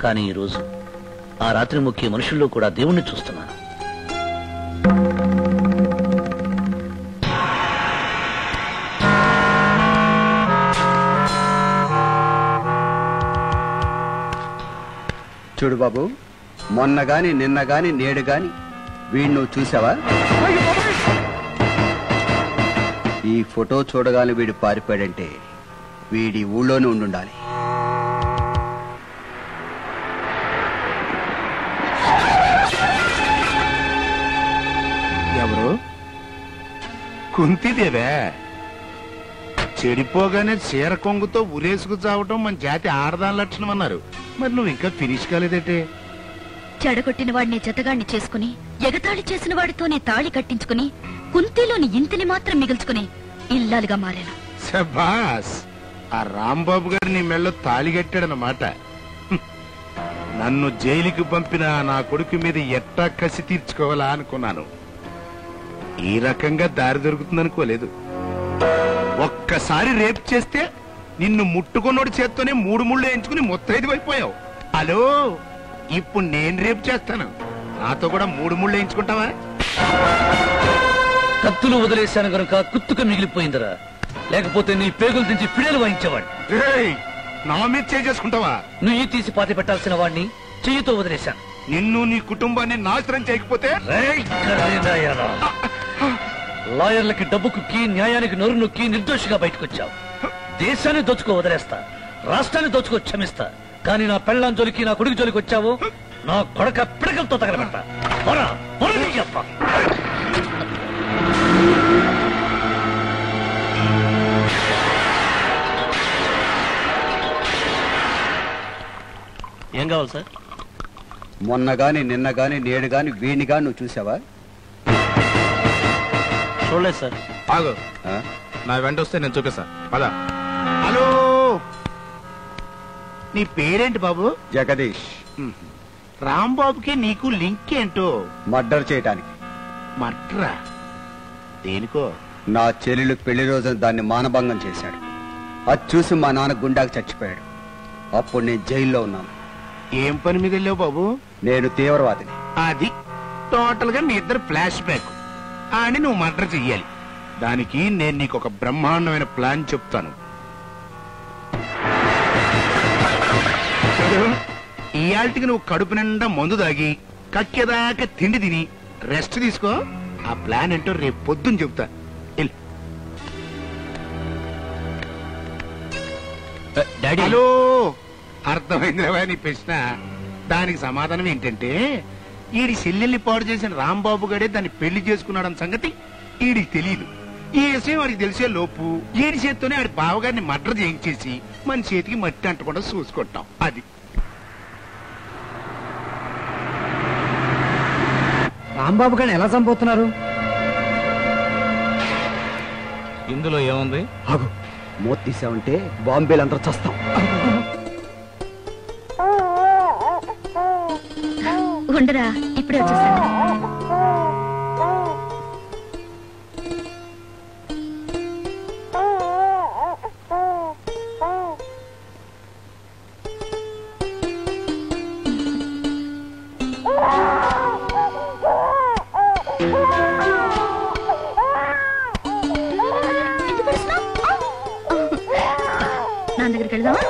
కానీ ఈరోజు ఆ రాత్రి మొక్కే మనుషుల్లో కూడా దేవుణ్ణి చూస్తున్నాను. చూడు బాబు, మొన్న గాని నిన్న గాని నేడు గాని వీడు నువ్వు చూసావా? ఈ ఫోటో చూడగానే వీడు పారిపోయాడంటే వీడి ఊళ్ళోనే ఉండాలి. ఎవరు? కుంతిదేవే. చెడిపోగానే చీర కొంగుతో ఉరేసుకు చావటం మన జాతి ఆడదాని లక్షణం అన్నారు. మరి నువ్వు ఇంకా ఫినిష్ కాలేదటే? చెడగొట్టిన వాడిని జతగాడిని చేసుకుని, ఎగతాళి చేసిన వాడితోనే తాళి కట్టించుకుని, కుంతిలోని ఇంటిని మాత్రం మిగుల్చుకుని ఇల్లాలుగా మారాను. శభాస్. ఆ రాంబాబు గారు నీ మెళ్ళో తాళి కట్టాడన్నమాట. నన్ను జైలుకి పంపిన నా కొడుకు మీద ఎట్టా కసి తీర్చుకోవాలా అనుకున్నాను. ఈ రకంగా దారి దొరుకుతుందనుకోలేదు. ఒక్కసారి రేపు చేస్తే నిన్ను ముట్టుకున్నోడి చేత్తోనే 3 ముళ్ళు ఎంచుకుని ముత్తైదు అయిపోయావు. హలో, ఇప్పుడు నేను రేపు చేస్తాను. నాతో కూడా 3 ముళ్ళు ఎంచుకుంటావా? కత్తులు వదిలేశాను గనుక కుత్తుక మిగిలిపోయిందిరా, లేకపోతే నీ పేగులు దించి పిడలు వాయించేవాడిని. నా మీద చేసుకుంటావా? నువ్వు తీసి పాతి పెట్టాల్సిన వాడిని చెయ్యితో వదిలేశాను. నిన్ను నీ కుటుంబాన్ని నాశనం చేయకపోతే లాయర్లకి డబ్బు కుక్కి, న్యాయానికి నోరు నొక్కి నిర్దోషిగా బయటకొచ్చావు. దేశాన్ని దోచుకో వదిలేస్తా, రాష్ట్రాన్ని దోచుకో క్షమిస్తా, కానీ నా పెళ్ళాం జోలికి, నా కొడుకు జోలికి వచ్చావు, నా కొడక పిడకలతో తగలబెట్టా. ఏం కావాలి సార్? మొన్న గాని నిన్న గాని నేడు గాని వీడిని గాని నువ్వు చూసావా? చూడలేదు సార్. ఆగు, నా వెంట వస్తే నేను చూపిస్తా. పద. హలో, నీ పేరేంటి బాబు? జగదీష్. రాంబాబుకి నీకు లింక్ ఏంటో? మర్డర్ చేయటానికి. మర్డరా? దేనికో? నా చెల్లెలు పెళ్లి రోజున దాన్ని మానభంగం చేశాడు. అది చూసి మా నాన్న గుండాకి చచ్చిపోయాడు. అప్పుడు నేను జైల్లో ఉన్నాను. ఏం పని మీద వెళ్ళావు బాబు? నేను తీవ్రవాదిని. అది టోటల్ గా మీ ఇద్దరు ఫ్లాష్ బ్యాక్ అని నువ్వు మర్డర్ చెయ్యాలి. దానికి నేను నీకు ఒక బ్రహ్మాండమైన ప్లాన్ చెప్తాను. ఇయాల్టికి నువ్వు కడుపు నిండా మందు దాగి కక్కేదాకా తిండి తిని రెస్ట్ తీసుకో. ఆ ప్లాన్ ఏంటో రేపు పొద్దున్న చెప్తా. హలో, అర్థమైందిరా నీ ప్రశ్న? దానికి సమాధానం ఏంటంటే ఈడి చెల్లెల్ని పాడు చేసిన రాంబాబు గడే దాన్ని పెళ్లి చేసుకున్నాడన్న సంగతి ఈడికి తెలియదు. ఈ విషయం వాడికి తెలిసే లోపు ఈడి చేత్తోనే ఆడి బావగారిని మర్డర్ చేయించేసి మన చేతికి మట్టి అంటకుండా చూసుకుంటాం. అది రాంబాబు గారిని ఎలా చంపుతున్నారు? ఇందులో ఏముంది? మూత తీసావంటే బాంబేలంతా చస్తాం. ఉండరా, ఇప్పుడే వచ్చేస్తాను. నా దగ్గరికి వెళ్దామా?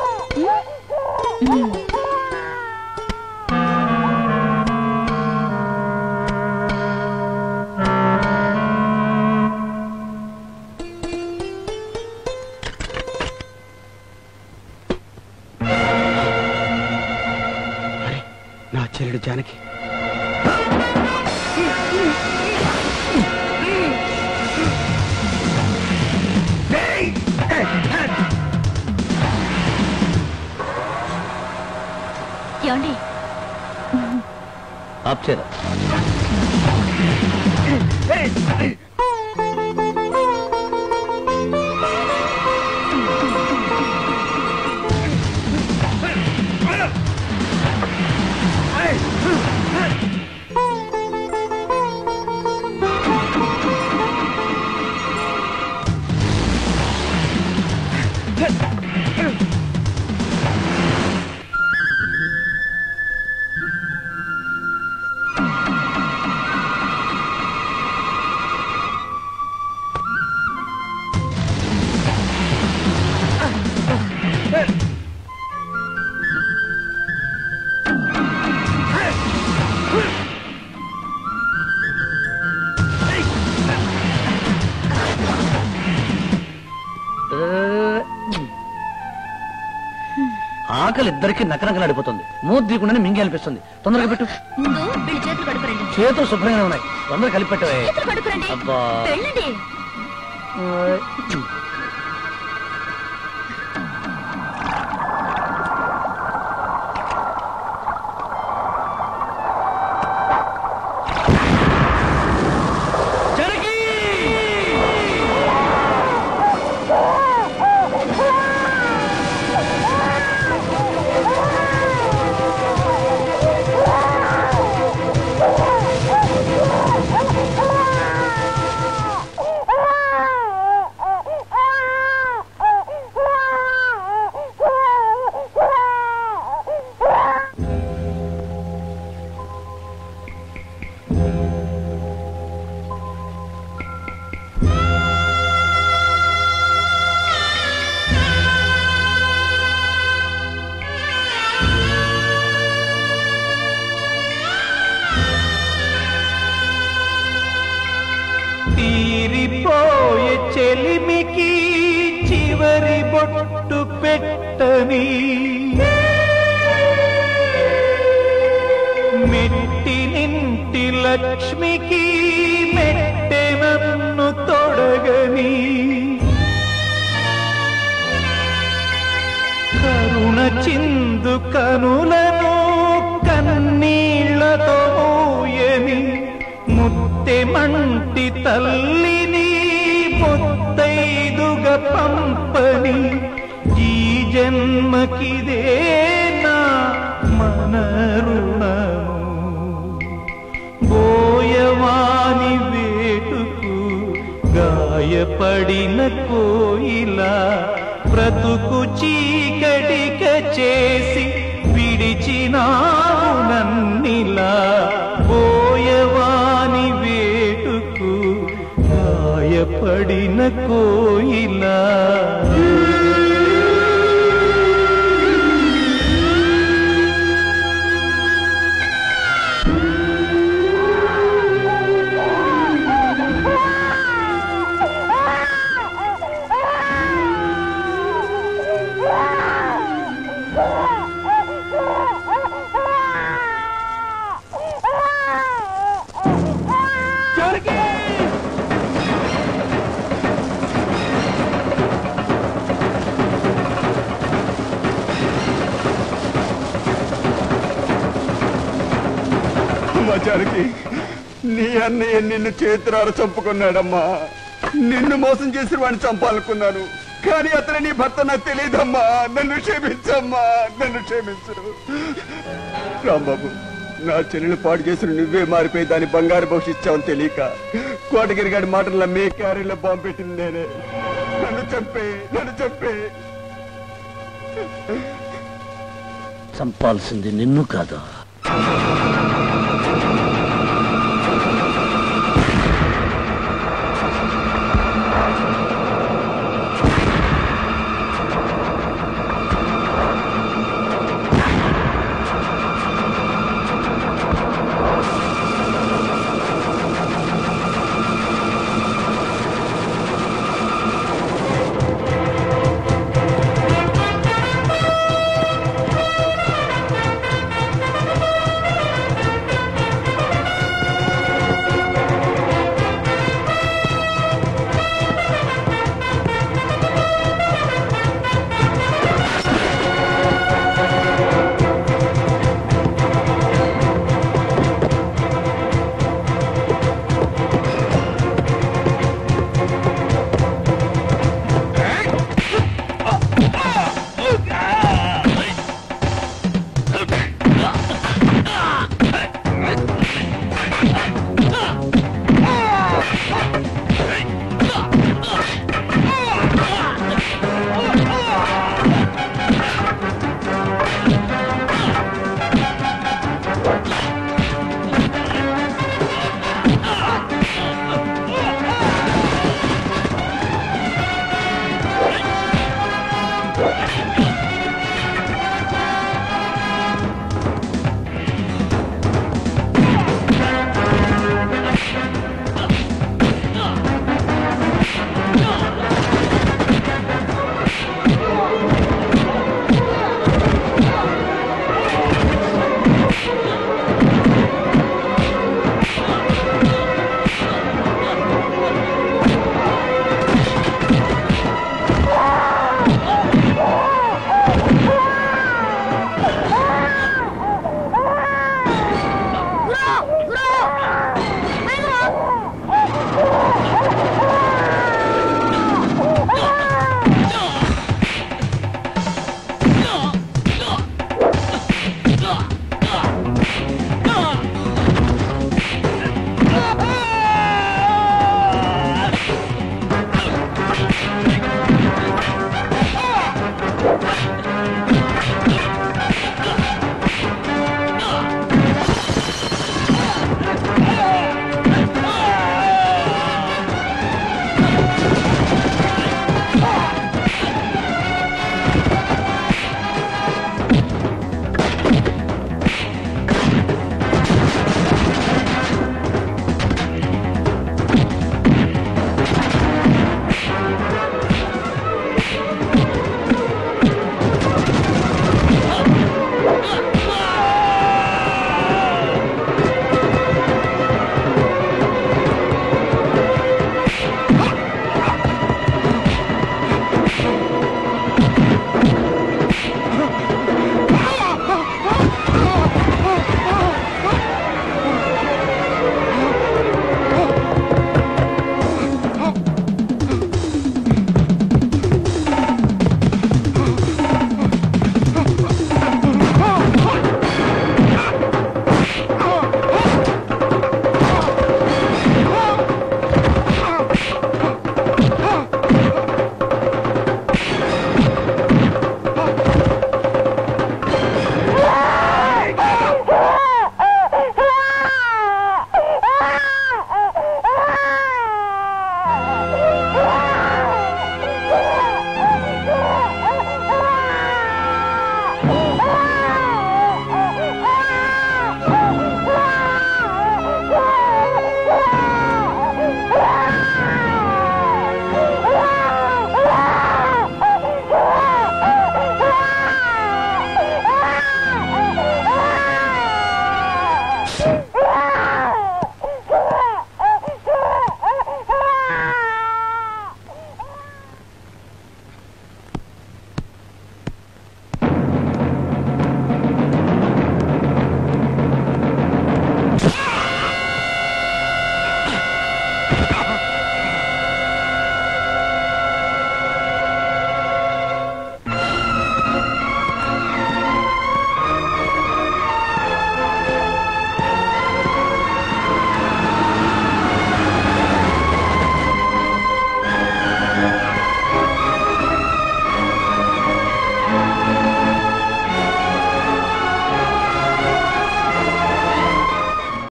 నా చెల్లెడు జానకి. ఏమండి? ఆప్చేరా. ఆకలి ఇద్దరికి నకనకలాడిపోతుంది. మూతి తీయకుండానే మింగి అనిపిస్తుంది. తొందరగా పెట్టు. ముందు వీళ్ళ చేతులు కడుకురండి. చేతులు శుభ్రంగా ఉన్నాయి. తొందరగా కలిపి పెట్టవే. చేతులు కడుకురండి. అబ్బా. వెళ్ళండి. తీరిపోయే చెలిమికి చివరి బొట్టు పెట్టని మెట్టి నింటి లక్ష్మికి మెట్టె నన్ను తొడగని కరుణ చిందు కనులను కన్నీళ్లతో ఊయని ముత్తెమంటి తల్లిని ముత్తైదుగా పంపని ఈ జన్మకిదే నా మన రుణము బోయవాని వేటుకు గాయపడిన కోయిలా బ్రతుకు చీకటిక చేసి విడిచినావు నన్నిలా బోయవాని వేటుకు గాయపడిన కోయిలా జానకి, నీ అన్నయ్య నిన్ను చేతురారు చంపుకున్నాడమ్మా. నిన్ను మోసం చేసి వాడిని చంపాలనుకున్నాను, కానీ అతను నీ భర్త నాకు తెలియదమ్మా. నన్ను క్షమించమ్మా, నన్ను క్షమించు. రాంబాబు, నా చెల్లెలు పాడు చేసిన నువ్వే మారిపోయి దాని బంగారు భవిష్యత్తుని తెలియక కోటగిరి గారి మాటలు నమ్మి క్యారీలో బాంబు పెట్టింది నేనే. నన్ను చంపే, నన్ను చంపే. చంపాల్సింది నిన్ను కాదా?